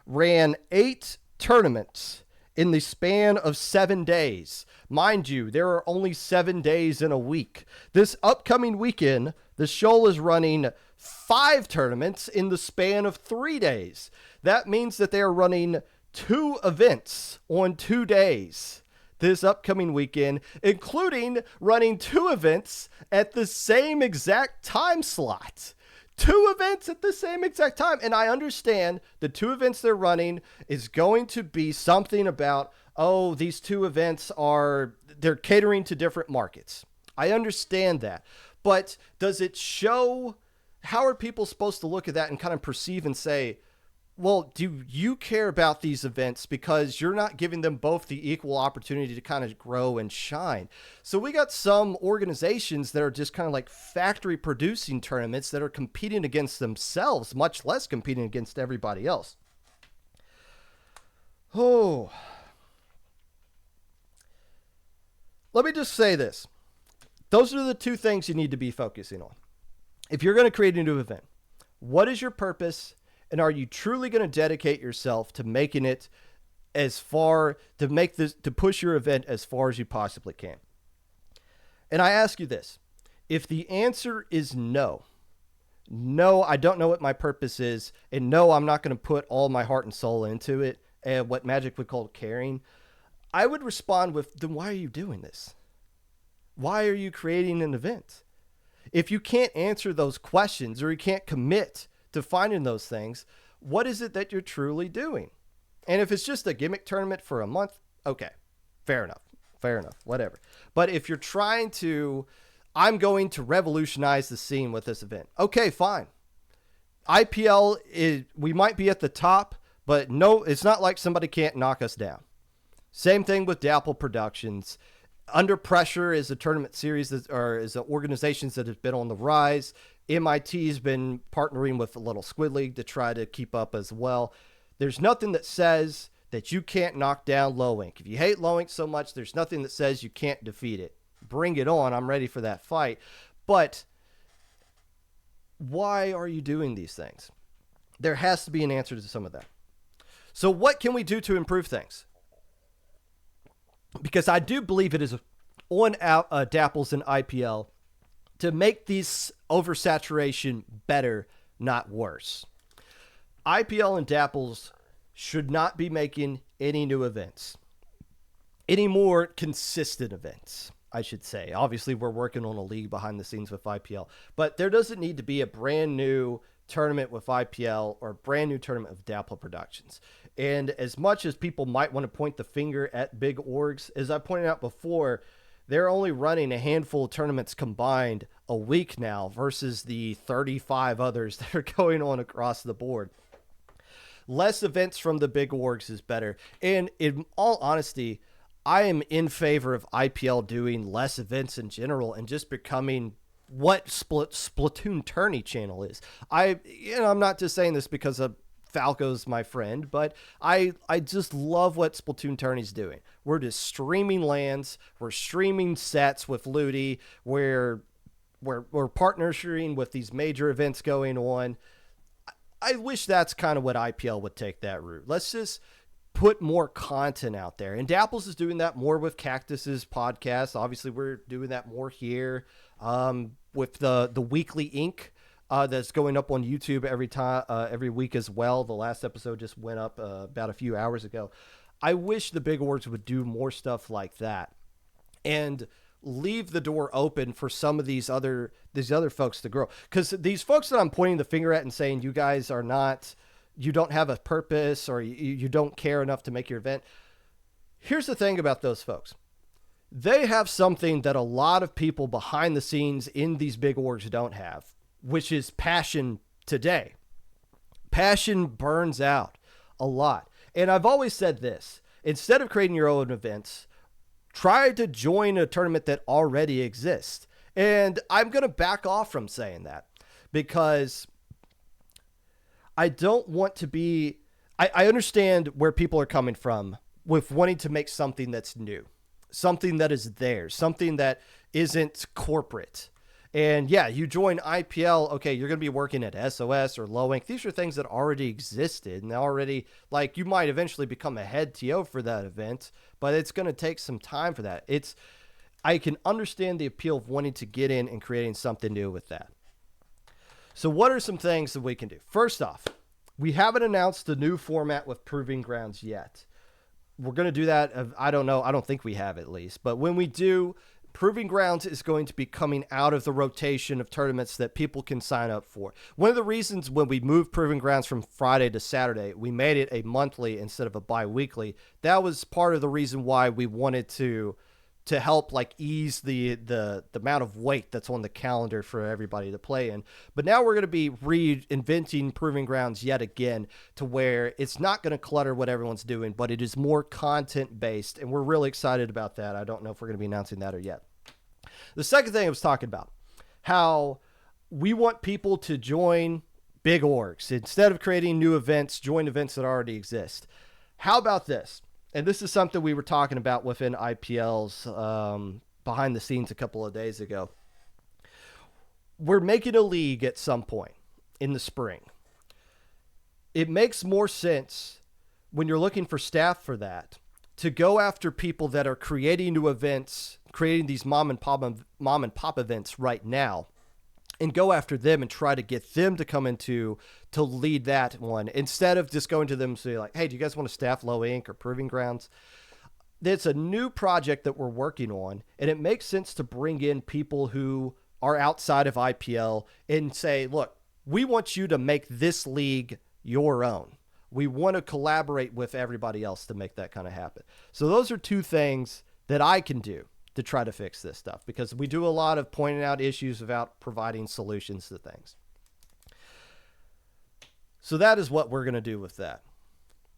ran 8 tournaments in the span of 7 days. Mind you, there are only 7 days in a week. This upcoming weekend, the Shoal is running 5 tournaments in the span of 3 days. That means that they are running 2 events on 2 days this upcoming weekend, including running 2 events at the same exact time slot. 2 events at the same exact time. And I understand the 2 events they're running is going to be something about, oh, these 2 events they're catering to different markets. I understand that. But does it show, how are people supposed to look at that and kind of perceive and say, well, do you care about these events because you're not giving them both the equal opportunity to kind of grow and shine? So we got some organizations that are just kind of like factory producing tournaments that are competing against themselves, much less competing against everybody else. Oh, let me just say this. Those are the 2 things you need to be focusing on. If you're going to create a new event, what is your purpose? And are you truly going to dedicate yourself to making it to push your event as far as you possibly can? And I ask you this, if the answer is no, I don't know what my purpose is, and no, I'm not going to put all my heart and soul into it, and what Magic would call caring, I would respond with, then why are you doing this? Why are you creating an event? If you can't answer those questions or you can't commit to finding those things, what is it that you're truly doing? And if it's just a gimmick tournament for a month, okay, fair enough, whatever. But if you're trying to, I'm going to revolutionize the scene with this event, okay, fine. IPL, we might be at the top, but no, it's not like somebody can't knock us down. Same thing with Dapple Productions. Under Pressure is a tournament series is organizations that have been on the rise. MIT's been partnering with a Little Squid League to try to keep up as well. There's nothing that says that you can't knock down Low Ink. If you hate Low Ink so much, there's nothing that says you can't defeat it. Bring it on. I'm ready for that fight. But why are you doing these things? There has to be an answer to some of that. So what can we do to improve things? Because I do believe it is on Dapples and IPL to make these oversaturation better, not worse. IPL and Dapples should not be making any new events. Any more consistent events, I should say. Obviously, we're working on a league behind the scenes with IPL, but there doesn't need to be a brand new tournament with IPL or a brand new tournament with Dapple Productions. And as much as people might want to point the finger at big orgs, as I pointed out before, they're only running a handful of tournaments combined a week now versus the 35 others that are going on across the board. Less events from the big orgs is better. And in all honesty, I am in favor of IPL doing less events in general and just becoming what Splatoon Tourney channel is. I'm not just saying this because of Falco's my friend, but I just love what Splatoon Tourney's doing. We're just streaming lands, we're streaming sets with Ludi, we're partnering with these major events going on. I wish that's kind of what IPL would take that route. Let's just put more content out there. And Dapples is doing that more with Cactus's podcast. Obviously, we're doing that more here with the weekly ink. That's going up on YouTube every week as well. The last episode just went up about a few hours ago. I wish the big orgs would do more stuff like that and leave the door open for some of these other folks to grow. Because these folks that I'm pointing the finger at and saying you guys are not, you don't have a purpose or you don't care enough to make your event. Here's the thing about those folks. they have something that a lot of people behind the scenes in these big orgs don't have, which is passion today. Passion burns out a lot. And I've always said this, instead of creating your own events, try to join a tournament that already exists. And I'm going to back off from saying that because I don't want to be, I understand where people are coming from with wanting to make something that's new, something that is theirs, something that isn't corporate. And yeah, you join IPL, okay, you're going to be working at SOS or Low Ink. These are things that already existed and already, like, you might eventually become a head TO for that event, but it's going to take some time for that. I can understand the appeal of wanting to get in and creating something new with that. So what are some things that we can do? First off, we haven't announced the new format with Proving Grounds yet. We're going to do that. I don't know. I don't think we have at least. But when we do, Proving Grounds is going to be coming out of the rotation of tournaments that people can sign up for. One of the reasons when we moved Proving Grounds from Friday to Saturday, we made it a monthly instead of a bi-weekly. That was part of the reason why we wanted to help like ease the amount of weight that's on the calendar for everybody to play in. But now we're going to be reinventing Proving Grounds yet again to where it's not going to clutter what everyone's doing, but it is more content based. And we're really excited about that. I don't know if we're going to be announcing that or yet. The second thing I was talking about, how we want people to join big orgs. Instead of creating new events, join events that already exist. How about this? And this is something we were talking about within IPL's behind the scenes a couple of days ago. We're making a league at some point in the spring. It makes more sense when you're looking for staff for that to go after people that are creating new events, creating these mom and pop events right now, and go after them and try to get them to come into to lead that one instead of just going to them and say like, hey, do you guys want to staff Low Ink or Proving Grounds? It's a new project that we're working on, and it makes sense to bring in people who are outside of IPL and say, look, we want you to make this league your own. We want to collaborate with everybody else to make that kind of happen. So those are two things that I can do to try to fix this stuff, because we do a lot of pointing out issues without providing solutions to things. So that is what we're going to do with that.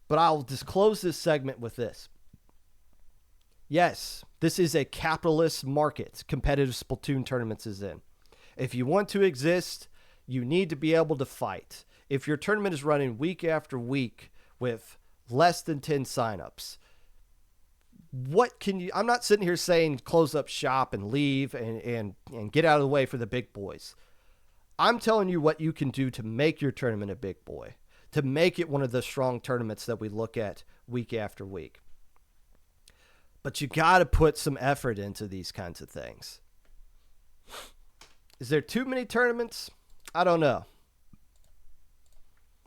But I'll just close this segment with this. Yes, this is a capitalist market competitive Splatoon tournaments is in. If you want to exist, you need to be able to fight. If your tournament is running week after week with less than 10 signups, what can you, I'm not sitting here saying close up shop and leave and get out of the way for the big boys. I'm telling you what you can do to make your tournament a big boy, to make it one of the strong tournaments that we look at week after week. But you got to put some effort into these kinds of things. Is there too many tournaments? I don't know.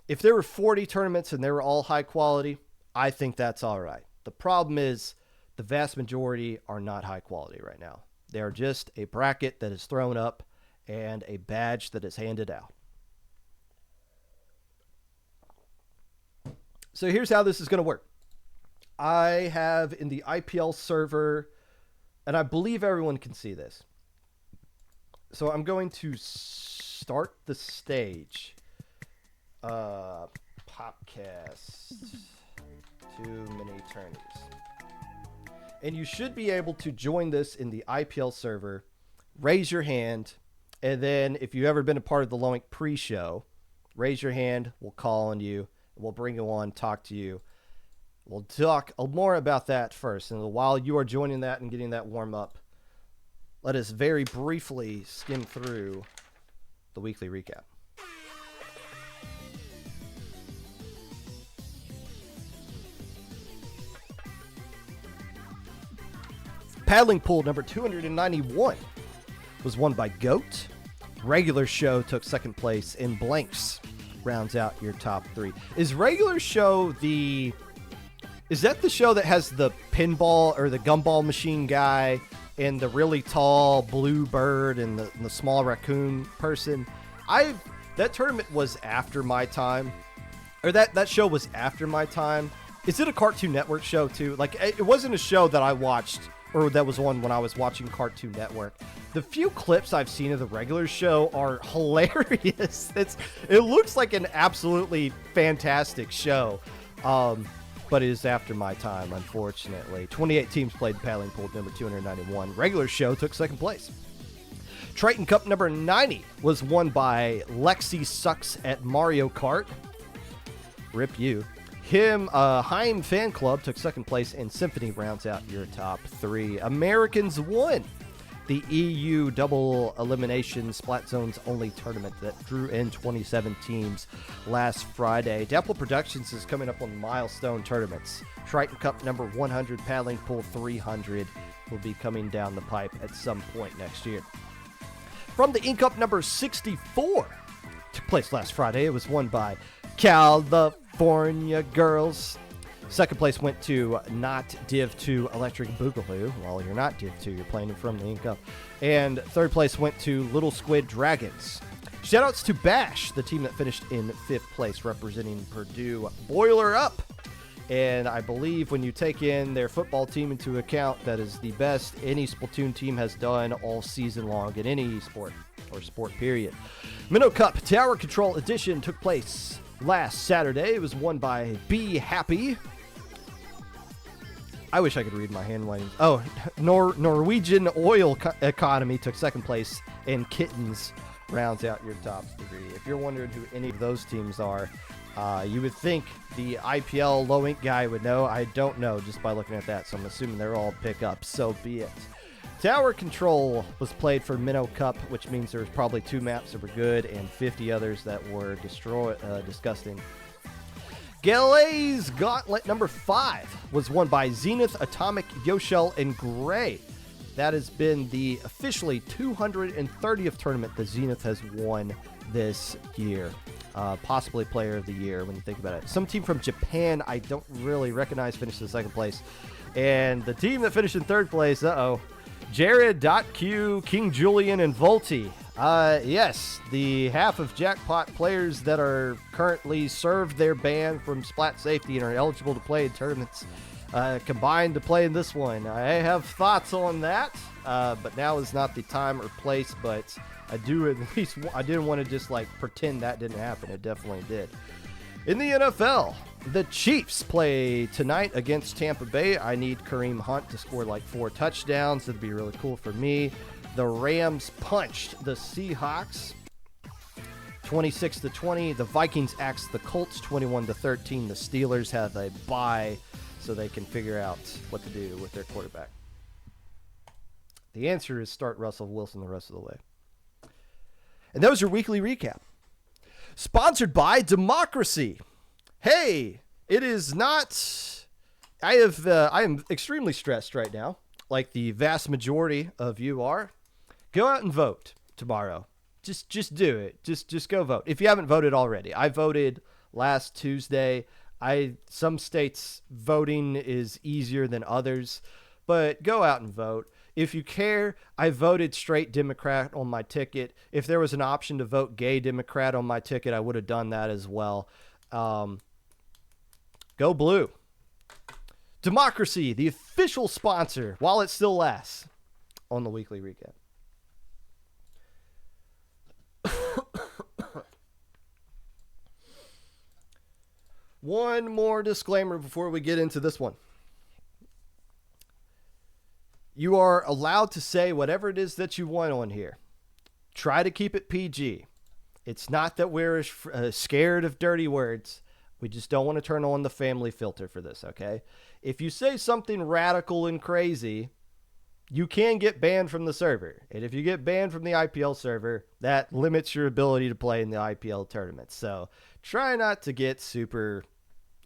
If there were 40 tournaments and they were all high quality, I think that's all right. The problem is, the vast majority are not high quality right now. They are just a bracket that is thrown up and a badge that is handed out. So here's how this is going to work. I have in the IPL server, and I believe everyone can see this. So I'm going to start the stage. Popcast. Too Many Tourneys. And you should be able to join this in the IPL server, raise your hand, and then if you've ever been a part of the Low Ink pre-show, raise your hand, we'll call on you, we'll bring you on, talk to you. We'll talk more about that first. And while you are joining that and getting that warm up, let us very briefly skim through the weekly recap. Paddling pool number 291 was won by Goat. Regular show took second place, and Blanks rounds out your top three. Is regular show is that the show that has the pinball or the gumball machine guy and the really tall blue bird and the small raccoon person? That tournament was after my time, or that show was after my time. Is it a Cartoon Network show too? Like, it wasn't a show that I watched or that was on when I was watching Cartoon Network. The few clips I've seen of the regular show are hilarious. It looks like an absolutely fantastic show, but it is after my time, unfortunately. 28 teams played Paddling Pool number 291. Regular show took second place. Triton Cup number 90 was won by Lexi Sucks at Mario Kart. Rip you. Heim Fan Club took second place, and Symphony rounds out your top three. Americans won the EU double elimination Splat Zones only tournament that drew in 27 teams last Friday. Dapple Productions is coming up on milestone tournaments. Triton Cup number 100, Paddling Pool 300 will be coming down the pipe at some point next year. From the Ink Cup number 64, took place last Friday. It was won by California Girls. Second place went to Not Div 2 Electric Boogaloo. Well, you're not Div 2, you're playing it from the Ink Cup. And third place went to Little Squid Dragons. Shoutouts to Bash, the team that finished in fifth place, representing Purdue. Boiler up! And I believe when you take in their football team into account, that is the best any Splatoon team has done all season long in any sport, or sport period. Minnow Cup Tower Control Edition took place last Saturday. It was won by Be Happy. I wish I could read my handwriting. Oh, Norwegian Oil Economy took second place, and Kittens rounds out your top three. If you're wondering who any of those teams are, you would think the IPL low ink guy would know. I don't know just by looking at that, so I'm assuming they're all pickups. So be it. Tower Control was played for Minnow Cup, which means there's probably 2 maps that were good and 50 others that were disgusting. Galaise Gauntlet number 5 was won by Zenith, Atomic, Yoshell, and Gray. That has been the officially 230th tournament that Zenith has won this year. Possibly Player of the Year when you think about it. Some team from Japan I don't really recognize finished in second place. And the team that finished in third place, Jared, Q, King Julian, and Volti. Yes, the half of Jackpot players that are currently served their ban from Splat Safety and are eligible to play in tournaments combined to play in this one. I have thoughts on that, but now is not the time or place, but I didn't want to just like pretend that didn't happen. It definitely did. In the NFL, the Chiefs play tonight against Tampa Bay. I need Kareem Hunt to score like 4 touchdowns. That'd be really cool for me. The Rams punched the Seahawks 26-20. The Vikings axed the Colts 21-13. The Steelers have a bye so they can figure out what to do with their quarterback. The answer is start Russell Wilson the rest of the way. And that was your weekly recap. Sponsored by Democracy. Hey, it is not... I am extremely stressed right now, like the vast majority of you are. Go out and vote tomorrow. Just do it. Just go vote. If you haven't voted already. I voted last Tuesday. Some states voting is easier than others, but go out and vote. If you care, I voted straight Democrat on my ticket. If there was an option to vote gay Democrat on my ticket, I would have done that as well. Go blue. Democracy, the official sponsor, while it still lasts, on the weekly recap. One more disclaimer before we get into this one. You are allowed to say whatever it is that you want on here. Try to keep it PG. It's not that we're scared of dirty words. We just don't want to turn on the family filter for this, okay? If you say something radical and crazy, you can get banned from the server. And if you get banned from the IPL server, that limits your ability to play in the IPL tournament. So try not to get super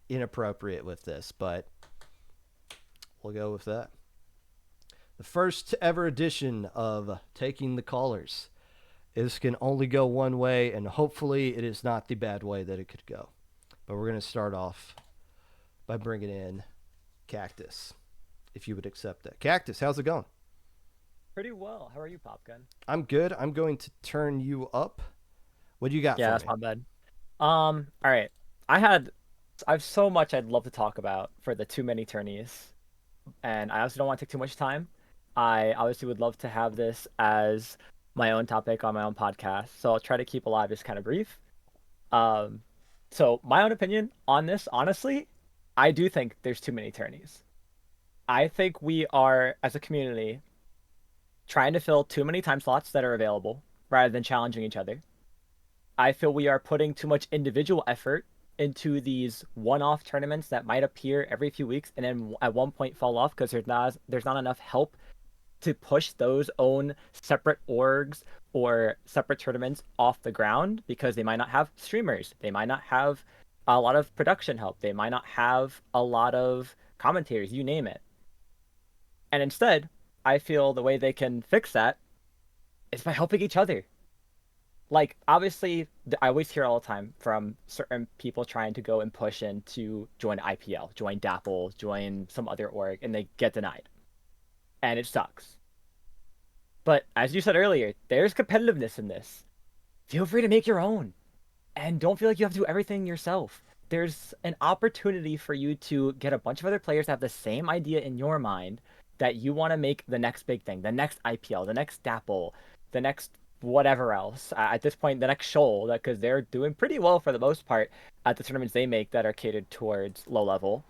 inappropriate with this, but we'll go with that. The first ever edition of Taking the Callers. This can only go one way, and hopefully it is not the bad way that it could go. But we're going to start off by bringing in Cactus, if you would accept that. Cactus, how's it going? Pretty well. How are you, Popgun? I'm good. I'm going to turn you up. What do you got for me? Yeah, that's not bad. All right. I have so much I'd love to talk about for the Many Tourneys, and I also don't want to take too much time. I obviously would love to have this as my own topic on my own podcast. So I'll try to keep a lot of this kind of brief. Um, so my own opinion on this, honestly, I do think there's too many tourneys. I think we are, as a community, trying to fill too many time slots that are available rather than challenging each other. I feel we are putting too much individual effort into these one-off tournaments that might appear every few weeks and then at one point fall off because there's not enough help to push those own separate orgs or separate tournaments off the ground because they might not have streamers, they might not have a lot of production help, they might not have a lot of commentators, you name it. And instead, I feel the way they can fix that is by helping each other. Like, obviously, I always hear all the time from certain people trying to go and push in to join IPL, join Dapple, join some other org, and they get denied. And it sucks. But as you said earlier, there's competitiveness in this. Feel free to make your own. And don't feel like you have to do everything yourself. There's an opportunity for you to get a bunch of other players to have the same idea in your mind that you want to make the next big thing, the next IPL, the next Dapple, the next whatever else. At this point, the next Shoal, because they're doing pretty well for the most part at the tournaments they make that are catered towards low level.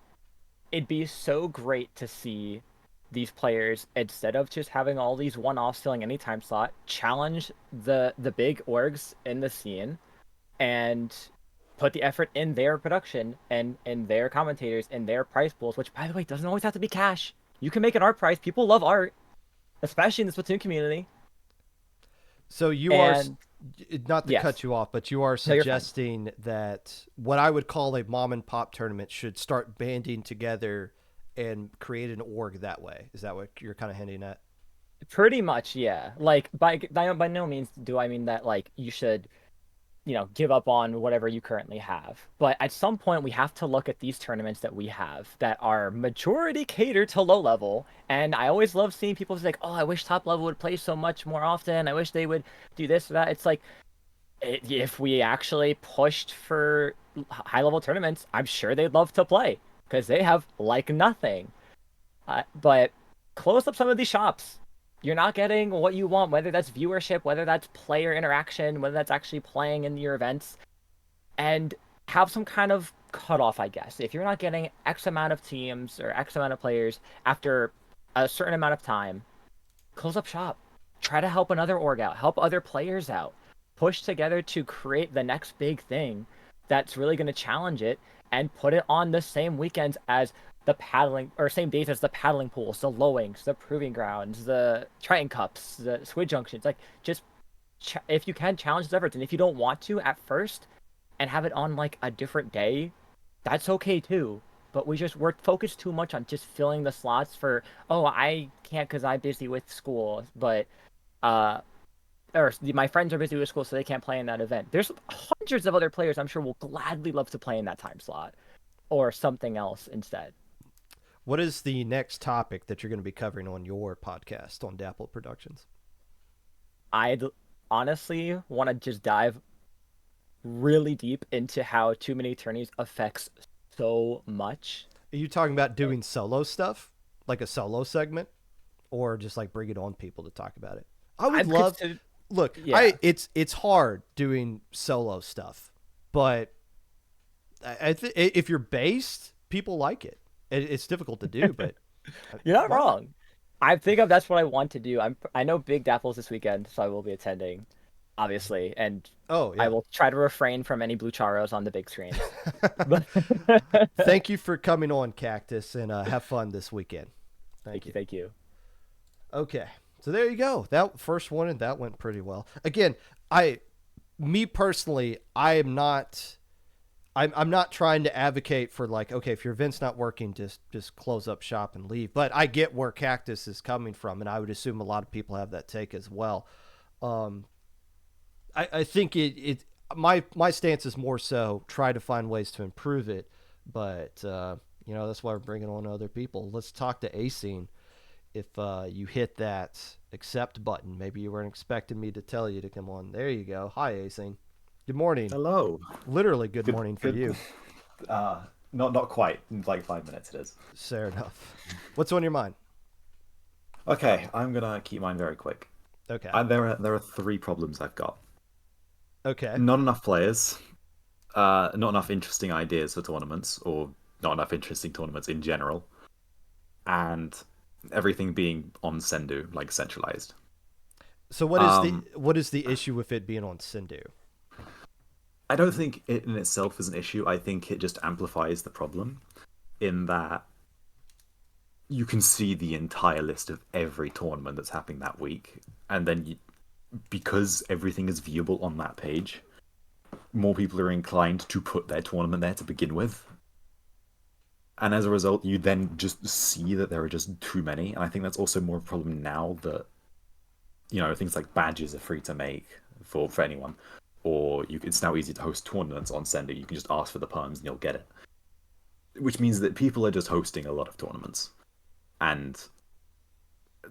It'd be so great to see these players, instead of just having all these one-offs filling any time slot, challenge the big orgs in the scene and put the effort in their production and in their commentators and their prize pools, which, by the way, doesn't always have to be cash. You can make an art prize. People love art, especially in the Splatoon community. So you And not to yes, cut you off, but you are no, you're fine. suggesting that what I would call a mom and pop tournament should start banding together and create an org that way. Is that what you're kind of hinting at? Pretty much, yeah. Like by no means do I mean that like you should give up on whatever you currently have. But at some point, we have to look at these tournaments that we have that are majority catered to low level. And I always love seeing people say, like, oh, I wish top level would play so much more often. I wish they would do this or that. It's like, if we actually pushed for high level tournaments, I'm sure they'd love to play because they have like nothing. But close up some of these shops. You're not getting what you want, whether that's viewership, whether that's player interaction, whether that's actually playing in your events, and have some kind of cutoff, I guess. If you're not getting X amount of teams or X amount of players after a certain amount of time, close up shop. Try to help another org out, help other players out. Push together to create the next big thing that's really going to challenge it and put it on the same weekends as the paddling, or same days as the paddling pools, the lowings, the proving grounds, the Triton Cups, the Squid Junctions. Like, just if you can, challenge the efforts. And if you don't want to at first and have it on like a different day, that's okay too. But we're focused too much on just filling the slots for, oh, I can't because I'm busy with school, but uh or my friends are busy with school so they can't play in that event. There's hundreds of other players I'm sure will gladly love to play in that time slot or something else instead. What is the next topic that you're going to be covering on your podcast on Dapple Productions? I'd honestly want to just dive really deep into how too many tourneys affects so much. Are you talking about doing solo stuff, like a solo segment, or just like bringing on people to talk about it? I would I've love. considered, Look, yeah, it's hard doing solo stuff, but if you're based, people like it. It's difficult to do, but you're not why not? wrong. That's what I want to do. I know Big Dapple's this weekend, so I will be attending, obviously, and Oh I yeah. will try to refrain from any blue charos on the big screens. But Thank you for coming on, Cactus, and have fun this weekend. Thank thank you, you. thank you. Okay, so there you go. That first one, and that went pretty well. Again, me personally, I'm not trying to advocate for like, okay, if your event's not working, just close up shop and leave. But I get where Cactus is coming from, and I would assume a lot of people have that take as well. Um, I think my stance is more so try to find ways to improve it, but that's why we're bringing on other people. Let's talk to Acene. If you hit that accept button, maybe you weren't expecting me to tell you to come on. There you go. Hi, Acene. Good morning. Hello. Literally good Good. morning for Good. you. Not quite. In like 5 minutes it is. Fair enough. What's on your mind? Okay, I'm gonna keep mine very quick. Okay. There are three problems I've got. Okay. Not enough players, not enough interesting ideas for tournaments, or not enough interesting tournaments in general, and everything being on Sendu, like centralized. So Um, what is the issue with it being on Sindu? I don't think it in itself is an issue. I think it just amplifies the problem in that you can see the entire list of every tournament that's happening that week, and then because everything is viewable on that page, more people are inclined to put their tournament there to begin with. And as a result, you then just see that there are just too many. And I think that's also more of a problem now that, things like badges are free to make for anyone. Or it's now easy to host tournaments on Sender. You can just ask for the perms and you'll get it. Which means that people are just hosting a lot of tournaments. And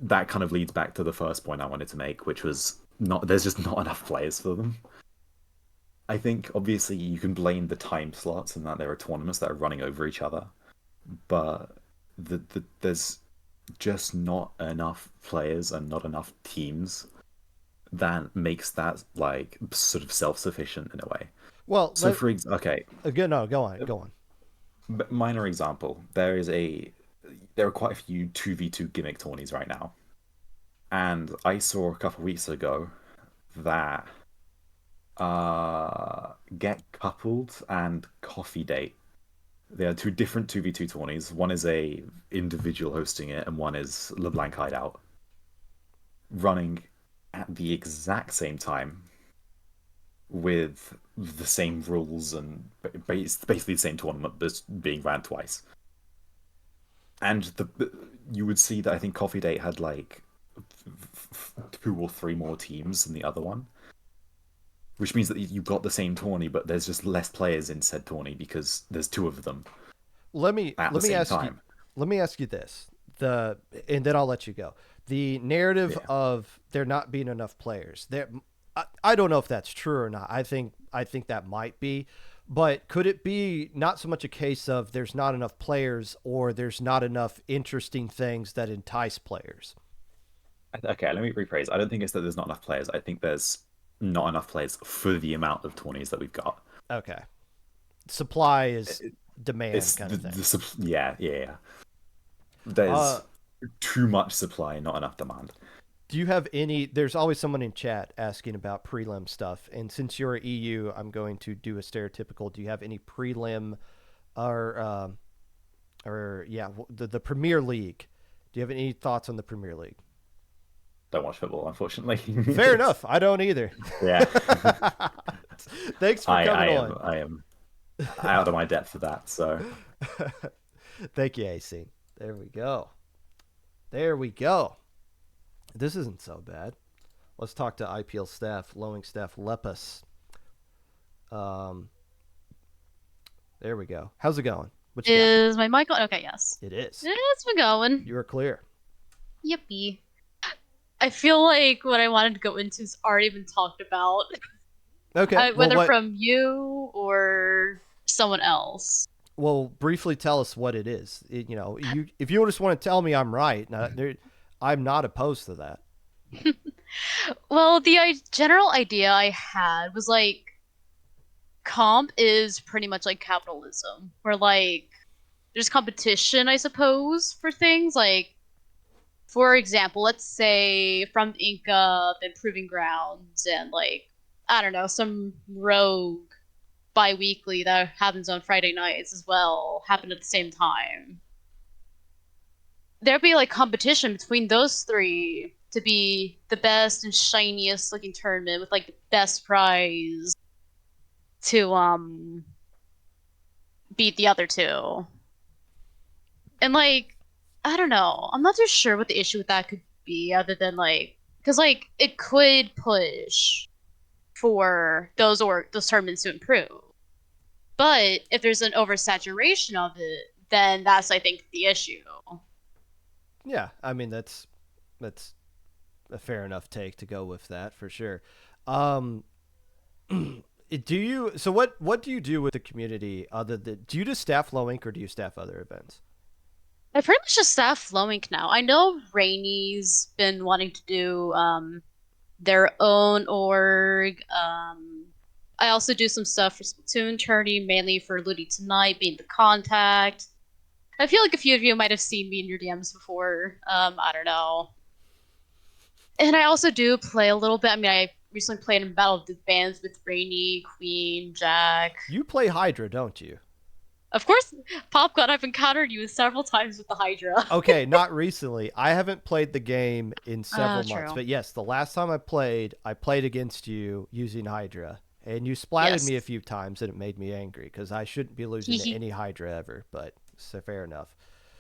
that kind of leads back to the first point I wanted to make, which was there's just not enough players for them. I think obviously you can blame the time slots and that there are tournaments that are running over each other, but there's just not enough players and not enough teams that makes that like sort of self-sufficient in a way. Well, So okay, no, go on, go on. minor example, there are quite a few 2v2 gimmick tourneys right now, and I saw a couple weeks ago that Get Coupled and Coffee Date. They are two different 2v2 tourneys. One is a individual hosting it, and one is LeBlanc Hideout. Running at the exact same time with the same rules and basically the same tournament, but being ran twice. And you would see that I think Coffee Date had like two or three more teams than the other one, which means that you got the same tourney, but there's just less players in said tourney because there's two of them at the same time. Let me ask you this. And then I'll let you go. The narrative of there not being enough players. I don't know if that's true or not. I think that might be. But could it be not so much a case of there's not enough players or there's not enough interesting things that entice players? Okay, let me rephrase. I don't think it's that there's not enough players. I think there's not enough players for the amount of tourneys that we've got. Okay. Supply is demand kind of thing. Yeah. There's too much supply, not enough demand. Do you have any? There's always someone in chat asking about prelim stuff, and since you're EU, I'm going to do a stereotypical. Do you have any prelim, or the Premier League? Do you have any thoughts on the Premier League? Don't watch football, unfortunately. Fair enough. I don't either. Yeah. Thanks for coming on. I am out of my depth for that. So. Thank you, AC. There we go. There we go. This isn't so bad. Let's talk to IPL staff, Lowing staff, Lepus. There we go. How's it going? Is my mic on? Okay, yes. It is. It's been going. You are clear. Yippee. I feel like what I wanted to go into has already been talked about. Okay. Whether from you or someone else. Well, briefly tell us what it is. If you just want to tell me I'm right, I'm not opposed to that. Well, the general idea I had was like, comp is pretty much like capitalism, where like there's competition, I suppose, for things like, for example, let's say from Inca, then Proving Grounds, and like, I don't know, some rogue bi-weekly that happens on Friday nights as well happen at the same time. There'd be like competition between those three to be the best and shiniest looking tournament with like the best prize to beat the other two. And like, I don't know, I'm not too sure what the issue with that could be, other than like, because like it could push for those tournaments to improve. But if there's an oversaturation of it, then that's, I think, the issue. Yeah, I mean that's a fair enough take to go with that for sure. What do you do with the community other than, do you just staff Low Ink or do you staff other events? I pretty much just staff Flowink now. I know Rainy's been wanting to do their own org. I also do some stuff for Splatoon Tourney, mainly for Ludi Tonight being the contact. I feel like a few of you might have seen me in your DMs before. I don't know. And I also do play a little bit. I mean, I recently played in Battle of the Bands with Rainy, Queen, Jack. You play Hydra, don't you? Of course, Popgun, I've encountered you several times with the Hydra. Okay, not recently. I haven't played the game in several months. True. But yes, the last time I played against you using Hydra. And you splatted me a few times, and it made me angry, because I shouldn't be losing to any Hydra ever. But so fair enough.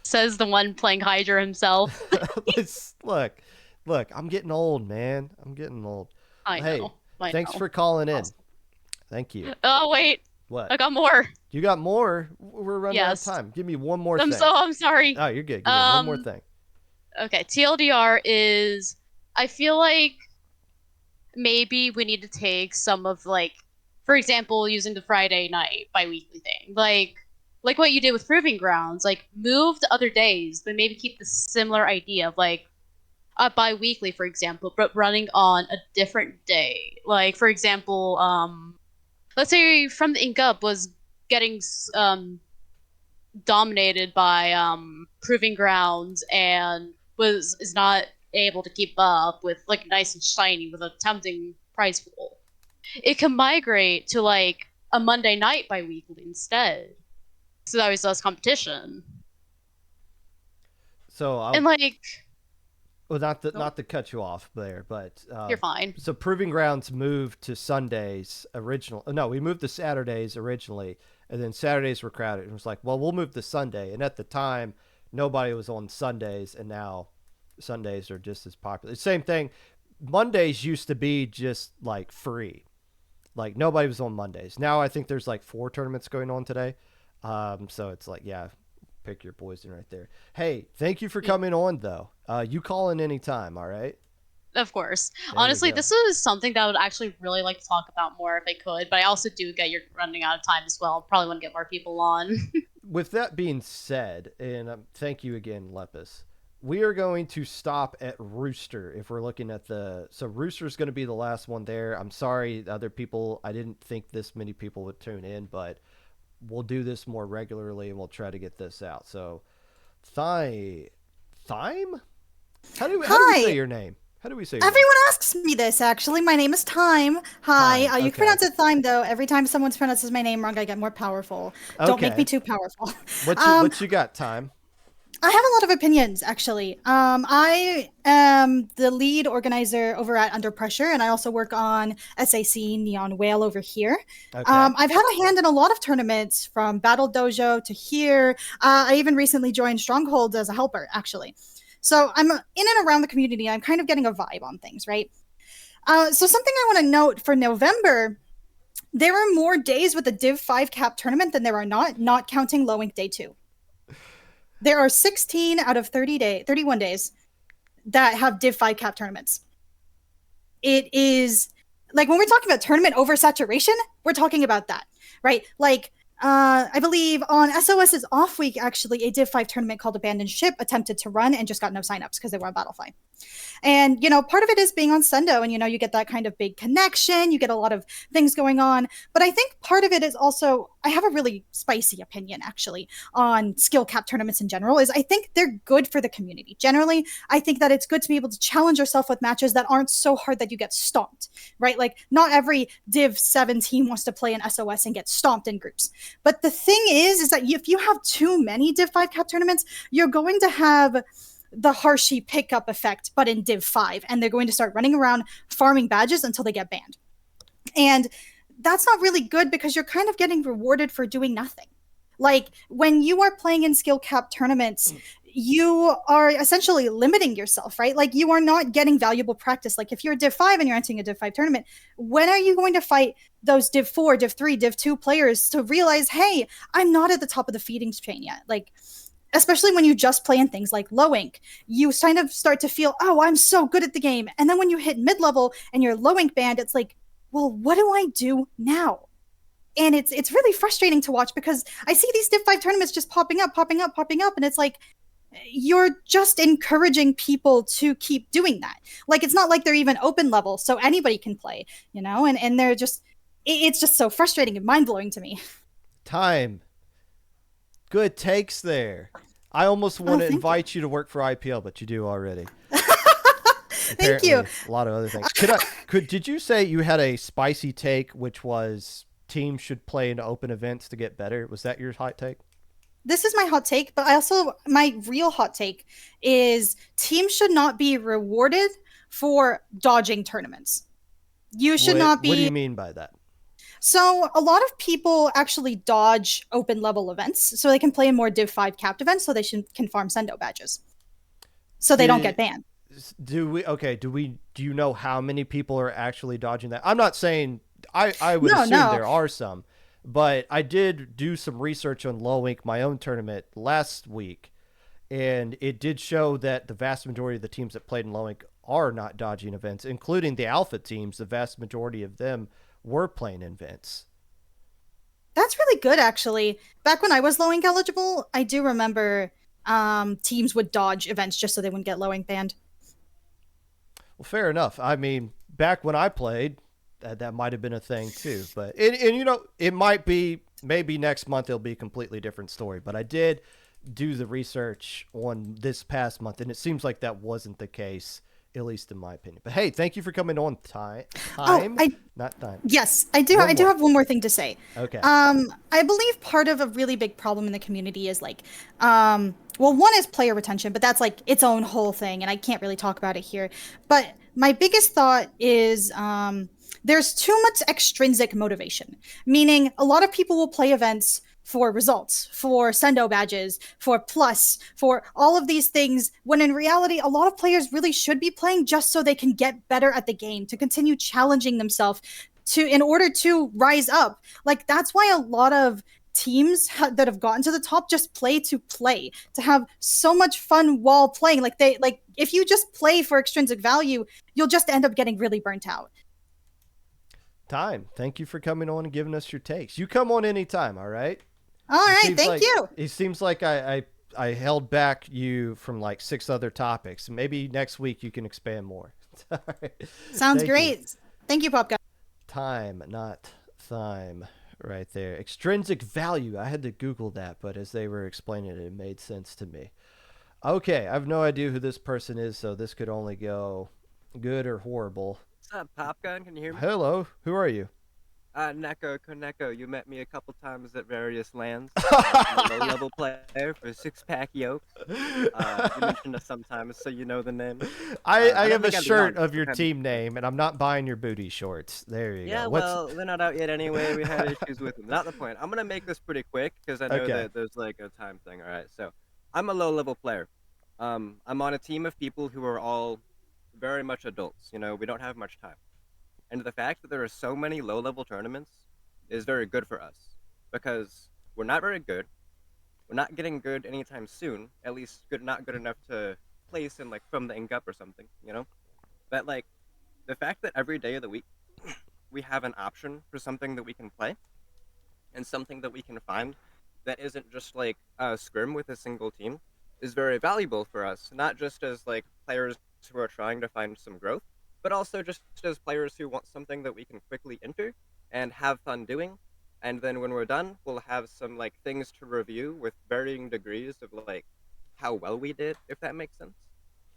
Says the one playing Hydra himself. Look, I'm getting old, man. I'm getting old. I know. Thanks for calling in. Thank you. Oh, wait. What? I got more. You got more? We're running out of time. Give me one more thing. I'm sorry. Oh, you're good. Give me one more thing. Okay, TLDR is, I feel like maybe we need to take some of, like, for example, using the Friday night bi-weekly thing. Like what you did with Proving Grounds. Like, move to other days, but maybe keep the similar idea of, like, bi-weekly, for example, but running on a different day. Like, for example, let's say From the Ink Up was getting dominated by Proving Grounds and is not able to keep up with, like, nice and shiny with a tempting prize pool. It can migrate to, like, a Monday night bi-weekly instead. So that was less competition. So and, like... Well, not to cut you off there, but you're fine. So Proving Grounds moved to Sundays originally. No, we moved to Saturdays originally, and then Saturdays were crowded. And it was like, well, we'll move to Sunday. And at the time, nobody was on Sundays, and now Sundays are just as popular. Same thing. Mondays used to be just like free. Like, nobody was on Mondays. Now I think there's like 4 tournaments going on today. So it's like, yeah, pick your poison right there. Hey, thank you for coming on, though. You call in anytime, all right? Of course. Honestly, this is something that I would actually really like to talk about more if I could, but I also do get you're running out of time as well. Probably want to get more people on. With that being said, and thank you again, Lepus, we are going to stop at Rooster if we're looking at the... So Rooster's going to be the last one there. I'm sorry, other people, I didn't think this many people would tune in, but we'll do this more regularly and we'll try to get this out. So, Thyme? How do we say your name? How do we say your Everyone name? asks me this, actually. My name is Time. Hi. Time. You can pronounce it Thyme, though. Every time someone pronounces my name wrong, I get more powerful. Don't make me too powerful. What you got, Time? I have a lot of opinions, actually. I am the lead organizer over at Under Pressure, and I also work on SAC Neon Whale over here. Okay. I've had a hand in a lot of tournaments, from Battle Dojo to here. I even recently joined Stronghold as a helper, actually. So I'm in and around the community. I'm kind of getting a vibe on things, right? So something I want to note for November, there are more days with the Div 5 cap tournament than there are not counting Low Ink Day 2. There are 16 out of 31 days that have Div 5 cap tournaments. It is, like, when we're talking about tournament oversaturation, we're talking about that, right? Like, I believe on SOS's off week, actually, a Div 5 tournament called Abandoned Ship attempted to run and just got no signups because they were on Battlefy. And, part of it is being on Sendo, and, you get that kind of big connection, you get a lot of things going on. But I think part of it is also, I have a really spicy opinion, actually, on skill cap tournaments in general, is I think they're good for the community. Generally, I think that it's good to be able to challenge yourself with matches that aren't so hard that you get stomped, right? Like, not every Div 7 team wants to play an SOS and get stomped in groups. But the thing is that if you have too many Div 5 cap tournaments, you're going to have the Harshy pickup effect, but in Div 5, and they're going to start running around farming badges until they get banned. And that's not really good, because you're kind of getting rewarded for doing nothing. Like, when you are playing in skill cap tournaments, you are essentially limiting yourself, right? Like, you are not getting valuable practice. Like, if you're a Div 5 and you're entering a Div 5 tournament, when are you going to fight those Div 4, Div 3, Div 2 players to realize, hey, I'm not at the top of the feeding chain yet? Like, especially when you just play in things like Low Ink, you kind of start to feel, oh, I'm so good at the game. And then when you hit mid-level and you're Low Ink banned, it's like, well, what do I do now? And it's really frustrating to watch, because I see these Div 5 tournaments just popping up, and it's like, you're just encouraging people to keep doing that. Like, it's not like they're even open level, so anybody can play, and they're just, it's just so frustrating and mind-blowing to me. Time. Good takes there. I almost want to invite you to work for IPL, but you do already. Thank you. A lot of other things. Did you say you had a spicy take, which was teams should play in open events to get better? Was that your hot take? This is my hot take, but my real hot take is teams should not be rewarded for dodging tournaments. You should not be. What do you mean by that? So a lot of people actually dodge open level events so they can play in more Div 5 capped events so they can farm Sendo badges. So they don't get banned. Do you know how many people are actually dodging that? I'm not saying I would assume there are some, but I did do some research on Low Ink, my own tournament last week, and it did show that the vast majority of the teams that played in Low Ink are not dodging events, including the alpha teams. The vast majority of them were playing events. That's really good, actually. Back when I was Low Ink eligible, I do remember teams would dodge events just so they wouldn't get Low Ink banned. Well, fair enough. I mean, back when I played, that might have been a thing too. But it might be, maybe next month it'll be a completely different story. But I did do the research on this past month, and it seems like that wasn't the case, at least in my opinion. But hey, thank you for coming on. Not time. Yes, I do. I do have one more thing to say. Okay. I believe part of a really big problem in the community is like, one is player retention, but that's like its own whole thing, and I can't really talk about it here. But my biggest thought is there's too much extrinsic motivation, meaning a lot of people will play events for results, for Sendo badges, for plus, for all of these things, when in reality, a lot of players really should be playing just so they can get better at the game, to continue challenging themselves in order to rise up. Like, that's why a lot of teams that have gotten to the top just play, to have so much fun while playing. Like, if you just play for extrinsic value, you'll just end up getting really burnt out. Time. Thank you for coming on and giving us your takes. You come on anytime, all right? All right, thank you. It seems like I held back you from like 6 other topics. Maybe next week you can expand more. Sounds great. Thank you, Popgun. Time, not time, right there. Extrinsic value. I had to Google that, but as they were explaining it, it made sense to me. Okay, I have no idea who this person is, so this could only go good or horrible. What's up, Popgun? Can you hear me? Hello, who are you? Neko Koneko. You met me a couple times at various lands. I'm a low-level player for six-pack yokes. You mentioned us sometimes, so you know the name. I have a shirt of your team name, and I'm not buying your booty shorts. There you go. Yeah, well, they're not out yet anyway. We had issues with them. Not the point. I'm going to make this pretty quick, because I know that there's like a time thing. All right, so I'm a low-level player. I'm on a team of people who are all very much adults. We don't have much time. And the fact that there are so many low-level tournaments is very good for us, because we're not very good. We're not getting good anytime soon, at least not good enough to place in, like, from the ink up or something, But, like, the fact that every day of the week we have an option for something that we can play, and something that we can find that isn't just, like, a scrim with a single team, is very valuable for us, not just as, like, players who are trying to find some growth, but also just as players who want something that we can quickly enter and have fun doing. And then when we're done, we'll have some like things to review with varying degrees of like how well we did, if that makes sense.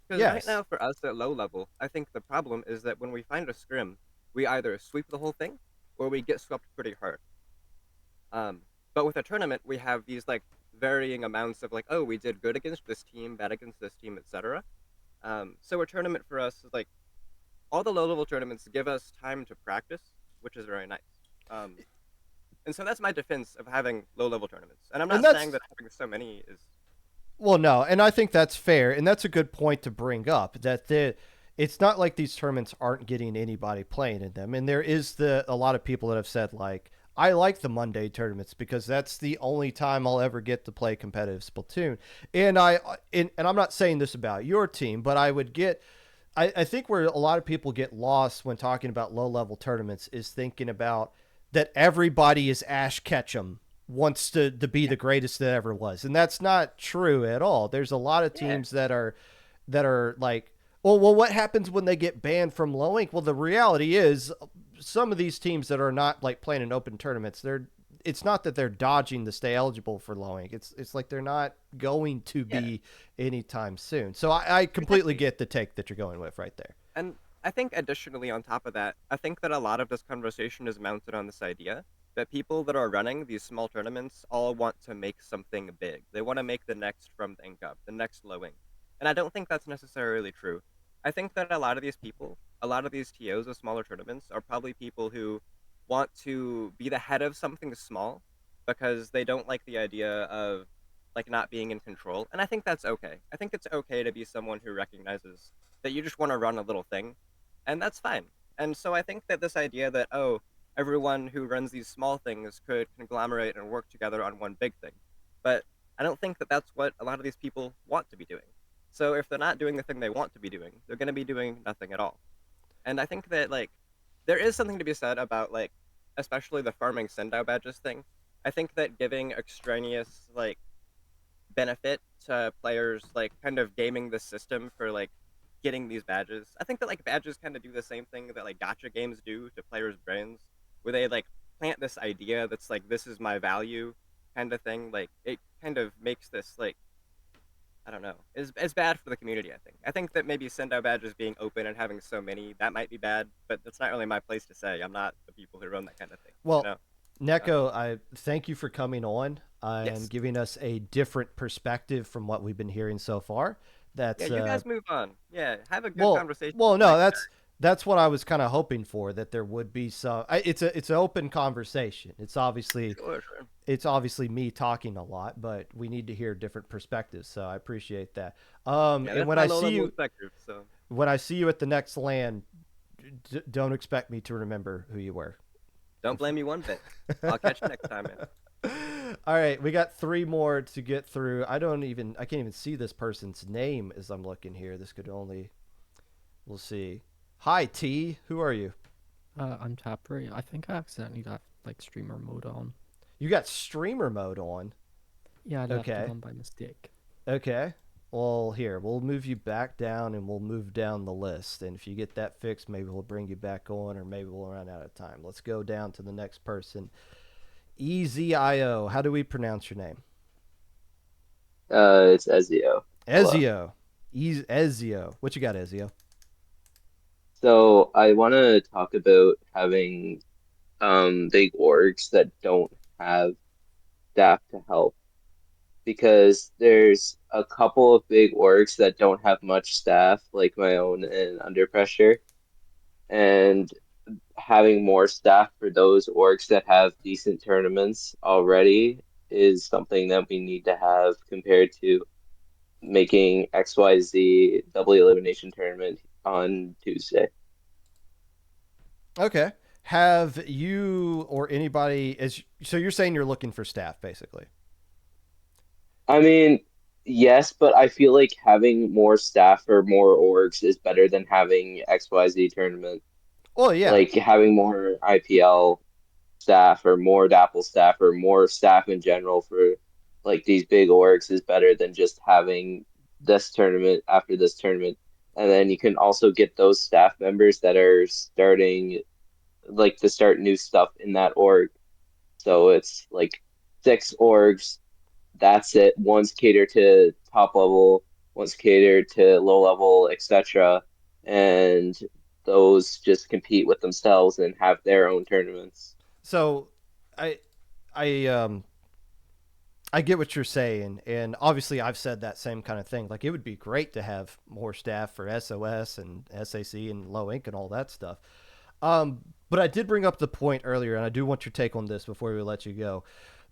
Because right now for us at low level, I think the problem is that when we find a scrim, we either sweep the whole thing or we get swept pretty hard. But with a tournament, we have these like varying amounts of like, oh, we did good against this team, bad against this team, etc. So a tournament for us is like, all the low-level tournaments give us time to practice, which is very nice. And so that's my defense of having low-level tournaments. And I'm not saying that having so many is... Well, no, and I think that's fair, and that's a good point to bring up, that it's not like these tournaments aren't getting anybody playing in them. And there is a lot of people that have said, like, I like the Monday tournaments because that's the only time I'll ever get to play competitive Splatoon. And I'm not saying this about your team, but I think where a lot of people get lost when talking about low-level tournaments is thinking about that everybody is Ash Ketchum wants to be the greatest that ever was. And that's not true at all. There's a lot of teams that are like, well, what happens when they get banned from low ink? Well, the reality is some of these teams that are not like playing in open tournaments, it's not that they're dodging to stay eligible for low ink. It's like they're not going to be anytime soon. So I completely get the take that you're going with right there. And I think additionally on top of that, I think that a lot of this conversation is mounted on this idea that people that are running these small tournaments all want to make something big. They want to make the next From the Ink Up, the next low ink. And I don't think that's necessarily true. I think that a lot of these people, a lot of these TOs of smaller tournaments are probably people who want to be the head of something small because they don't like the idea of like not being in control. And I think that's okay. I think it's okay to be someone who recognizes that you just want to run a little thing, and that's fine. And so I think that this idea that, oh, everyone who runs these small things could conglomerate and work together on one big thing. But I don't think that that's what a lot of these people want to be doing. So if they're not doing the thing they want to be doing, they're going to be doing nothing at all. And I think that, like, there is something to be said about, like, especially the farming send-out badges thing. I think that giving extraneous, like, benefit to players, like, kind of gaming the system for, like, getting these badges. I think that, like, badges kind of do the same thing that, like, gacha games do to players' brains, where they, like, plant this idea that's, like, this is my value kind of thing. Like, it kind of makes this, like, I don't know. It's bad for the community, I think. I think that maybe send-out badges being open and having so many, that might be bad, but that's not really my place to say. I'm not the people who run that kind of thing. Well, you know? Neko, I thank you for coming on and Yes. giving us a different perspective from what we've been hearing so far. That's you guys move on. Yeah, have a good conversation. Well, no, that's what I was kind of hoping for, that there would be some. It's an open conversation. It's obviously Sure. It's obviously me talking a lot, but we need to hear different perspectives. So I appreciate that. And when I see you, when I see you at the next LAN, don't expect me to remember who you were. Don't blame me one bit. I'll catch you next time, man. All right, we got 3 more to get through. I can't even see this person's name as I'm looking here. This could only, we'll see. Hi T, who are you? I'm Tapper. I think I accidentally got like streamer mode on. You got streamer mode on? Yeah, I left it on by mistake. Okay. Well, here, we'll move you back down and we'll move down the list. And if you get that fixed, maybe we'll bring you back on, or maybe we'll run out of time. Let's go down to the next person. EZIO. How do we pronounce your name? It's Ezio. Ezio. Ezio. What you got, Ezio? So I want to talk about having big orgs that don't have staff to help, because there's a couple of big orgs that don't have much staff, like my own and Under Pressure, and having more staff for those orgs that have decent tournaments already is something that we need to have, compared to making XYZ double elimination tournament on Tuesday. Okay. Have you or anybody, so you're saying you're looking for staff, basically? I mean, yes, but I feel like having more staff or more orgs is better than having XYZ tournament. Well, yeah. Like having more IPL staff or more Dapple staff or more staff in general for like these big orgs is better than just having this tournament after this tournament. And then you can also get those staff members that are starting, like, to start new stuff in that org. So it's like 6 orgs. That's it. One's catered to top level, one's catered to low level, etc. And those just compete with themselves and have their own tournaments. So I get what you're saying, and obviously I've said that same kind of thing. Like, it would be great to have more staff for SOS and SAC and low ink and all that stuff. But I did bring up the point earlier, and I do want your take on this before we let you go.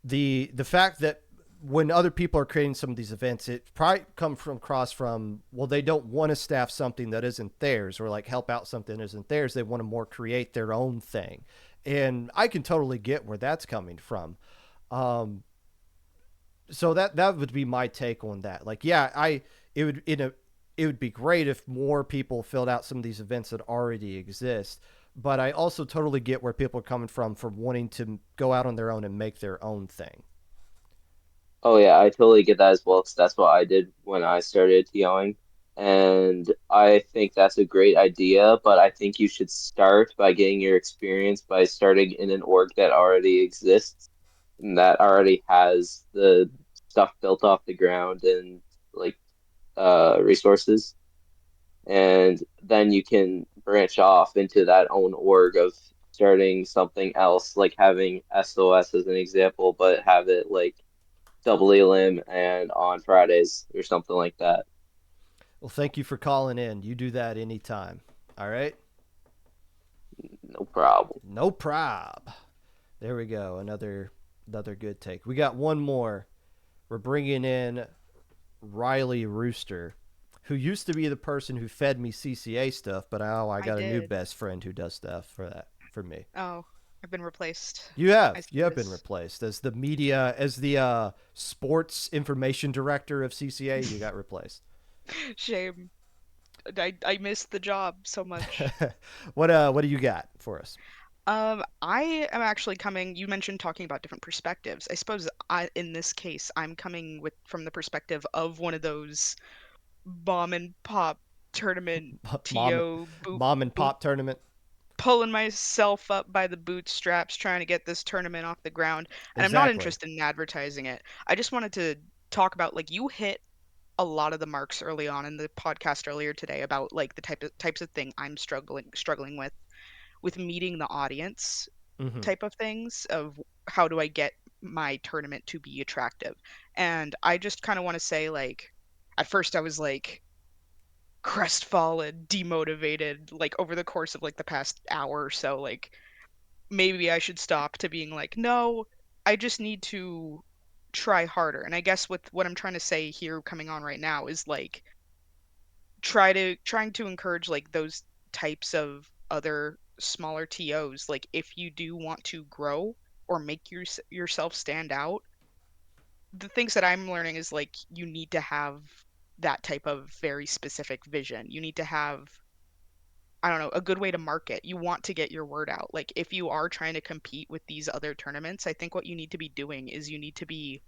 The fact that when other people are creating some of these events, it probably comes across from, well, they don't want to staff something that isn't theirs, or like help out something that isn't theirs. They want to more create their own thing. And I can totally get where that's coming from. So that would be my take on that. Like, yeah, it would be great if more people filled out some of these events that already exist. But I also totally get where people are coming from for wanting to go out on their own and make their own thing. Oh yeah, I totally get that as well, 'cause that's what I did when I started TOing. And I think that's a great idea, but I think you should start by getting your experience by starting in an org that already exists and that already has the stuff built off the ground and like resources. And then you can branch off into that own org of starting something else, like having SOS as an example, but have it like double elim and on Fridays or something like that. Well, thank you for calling in. You do that anytime. All right? No problem. No prob. There we go. Another good take. We got one more. We're bringing in Riley Rooster, who used to be the person who fed me CCA stuff, but I got a new best friend who does stuff for me. Oh, I've been replaced. You have been replaced as the sports information director of CCA. You got replaced. Shame. I missed the job so much. What do you got for us? I am actually coming. You mentioned talking about different perspectives. I suppose in this case, I'm coming from the perspective of one of those mom and pop tournament mom and pop tournament, pulling myself up by the bootstraps, trying to get this tournament off the ground. And I'm not interested in advertising it. I just wanted to talk about, like, you hit a lot of the marks early on in the podcast earlier today about like the types of thing I'm struggling with meeting the audience type of things, of how do I get my tournament to be attractive. And I just kind of want to say, like, at first I was like crestfallen, demotivated, like over the course of like the past hour or so, like maybe I should stop, to being like, no, I just need to try harder. And I guess with what I'm trying to say here coming on right now is like trying to encourage like those types of other smaller TOs. Like, if you do want to grow or make yourself stand out, the things that I'm learning is like you need to have that type of very specific vision. You need to have, I don't know, a good way to market. You want to get your word out. Like, if you are trying to compete with these other tournaments, I think what you need to be doing is you need to be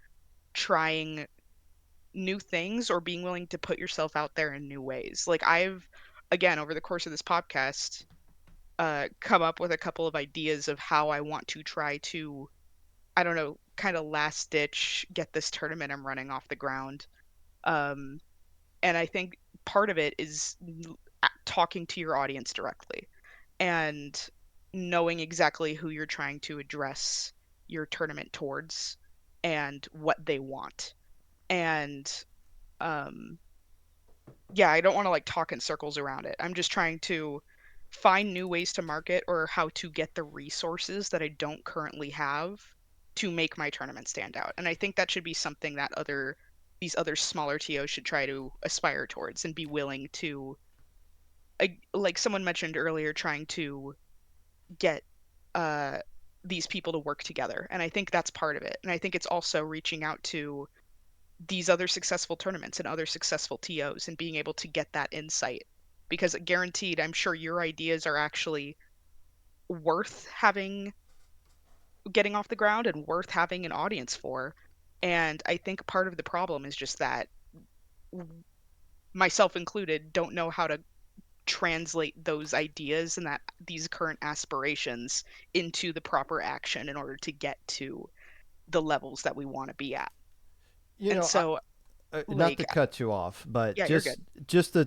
trying new things or being willing to put yourself out there in new ways. Like, I've, again, over the course of this podcast, come up with a couple of ideas of how I want to try to, I don't know, kind of last ditch get this tournament I'm running off the ground. And I think part of it is talking to your audience directly and knowing exactly who you're trying to address your tournament towards and what they want. And yeah, I don't want to like talk in circles around it. I'm just trying to find new ways to market or how to get the resources that I don't currently have to make my tournament stand out. And I think that should be something that these other smaller TOs should try to aspire towards and be willing to, like someone mentioned earlier, trying to get these people to work together. And I think that's part of it. And I think it's also reaching out to these other successful tournaments and other successful TOs and being able to get that insight, because guaranteed, I'm sure your ideas are actually worth getting off the ground and worth having an audience for. And I think part of the problem is just that, myself included, don't know how to translate those ideas and that these current aspirations into the proper action in order to get to the levels that we want to be at. You and know, so not to cut you off, but yeah, just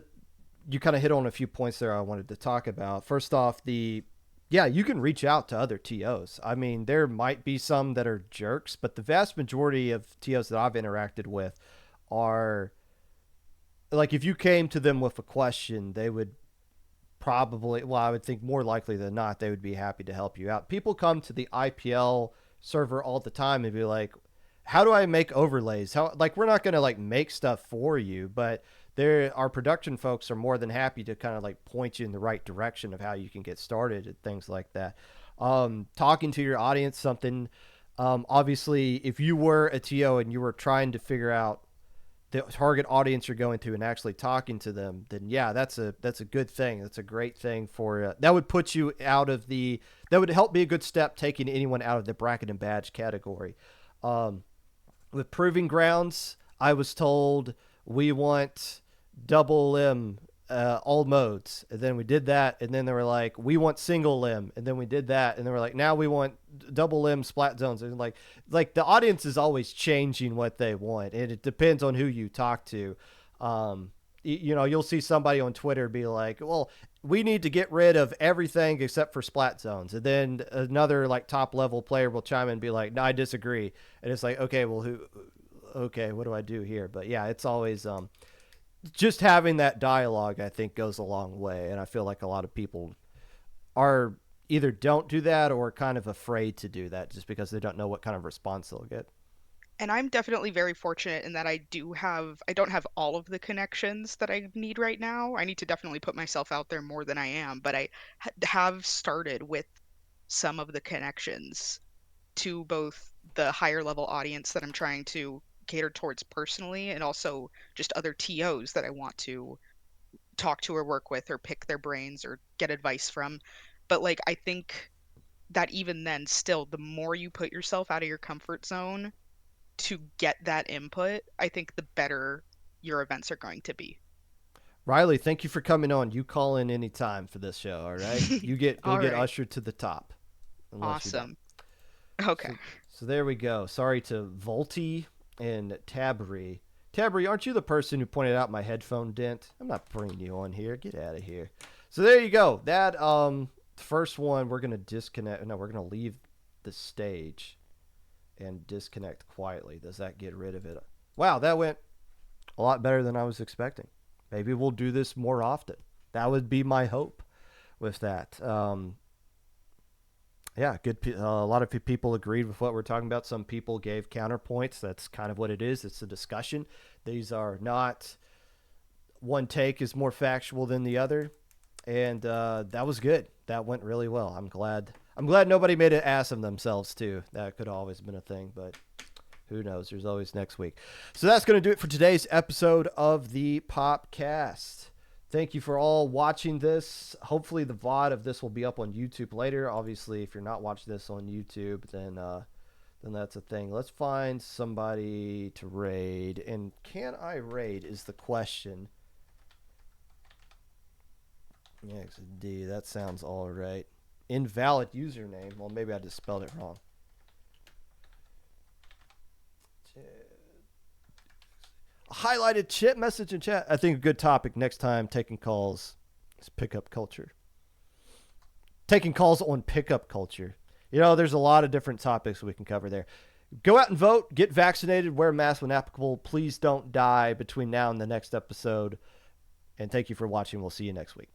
you kind of hit on a few points there I wanted to talk about. First off, you can reach out to other TOs. I mean, there might be some that are jerks, but the vast majority of TOs that I've interacted with are like, if you came to them with a question, they would probably, well, I would think more likely than not, they would be happy to help you out. People come to the IPL server all the time and be like, how do I make overlays? Like, we're not going to like make stuff for you, but our production folks are more than happy to kind of like point you in the right direction of how you can get started and things like that. Talking to your audience, something, obviously, if you were a TO and you were trying to figure out the target audience you're going to and actually talking to them, then yeah, that's a good thing. That's a great thing that would put you that would help be a good step taking anyone out of the bracket and badge category. with Proving Grounds, I was told we want double limb all modes, and then we did that, and then they were like, we want single limb, and then we did that, and they were like, now we want double limb splat zones. And like the audience is always changing what they want, and it depends on who you talk to. You know, you'll see somebody on Twitter be like, well, we need to get rid of everything except for splat zones. And then another like top level player will chime in and be like, no, I disagree. And it's like, okay, well, okay, what do I do here? But yeah, it's always, just having that dialogue, I think, goes a long way. And I feel like a lot of people are either don't do that or kind of afraid to do that just because they don't know what kind of response they'll get. And I'm definitely very fortunate in that I don't have all of the connections that I need right now. I need to definitely put myself out there more than I am, but I have started with some of the connections to both the higher level audience that I'm trying to cater towards personally, and also just other TOs that I want to talk to or work with or pick their brains or get advice from. But like, I think that even then, still, the more you put yourself out of your comfort zone to get that input, I think the better your events are going to be. Riley, thank you for coming on. You call in anytime for this show, all right? You get ushered to the top. Awesome. Okay. So there we go. Sorry to Volty and Tabri. Tabri, aren't you the person who pointed out my headphone dent? I'm not bringing you on here. Get out of here. So there you go. That first one, we're going to disconnect. No, we're going to leave the stage and disconnect quietly. Does that get rid of it? Wow, that went a lot better than I was expecting. Maybe we'll do this more often. That would be my hope with that. Yeah, good. A lot of people agreed with what we're talking about. Some people gave counterpoints. That's kind of what it is. It's a discussion. These are not one take is more factual than the other. And that was good. That went really well. I'm glad nobody made an ass of themselves, too. That could have always been a thing, but who knows? There's always next week. So that's going to do it for today's episode of the Popcast. Thank you for all watching this. Hopefully the VOD of this will be up on YouTube later. Obviously, if you're not watching this on YouTube, then that's a thing. Let's find somebody to raid. And can I raid is the question. XD, that sounds all right. Invalid username. Well, maybe I just spelled it wrong. A highlighted chat message in chat. I think a good topic next time taking calls is pickup culture. Taking calls on pickup culture. You know, there's a lot of different topics we can cover there. Go out and vote. Get vaccinated. Wear a mask when applicable. Please don't die between now and the next episode. And thank you for watching. We'll see you next week.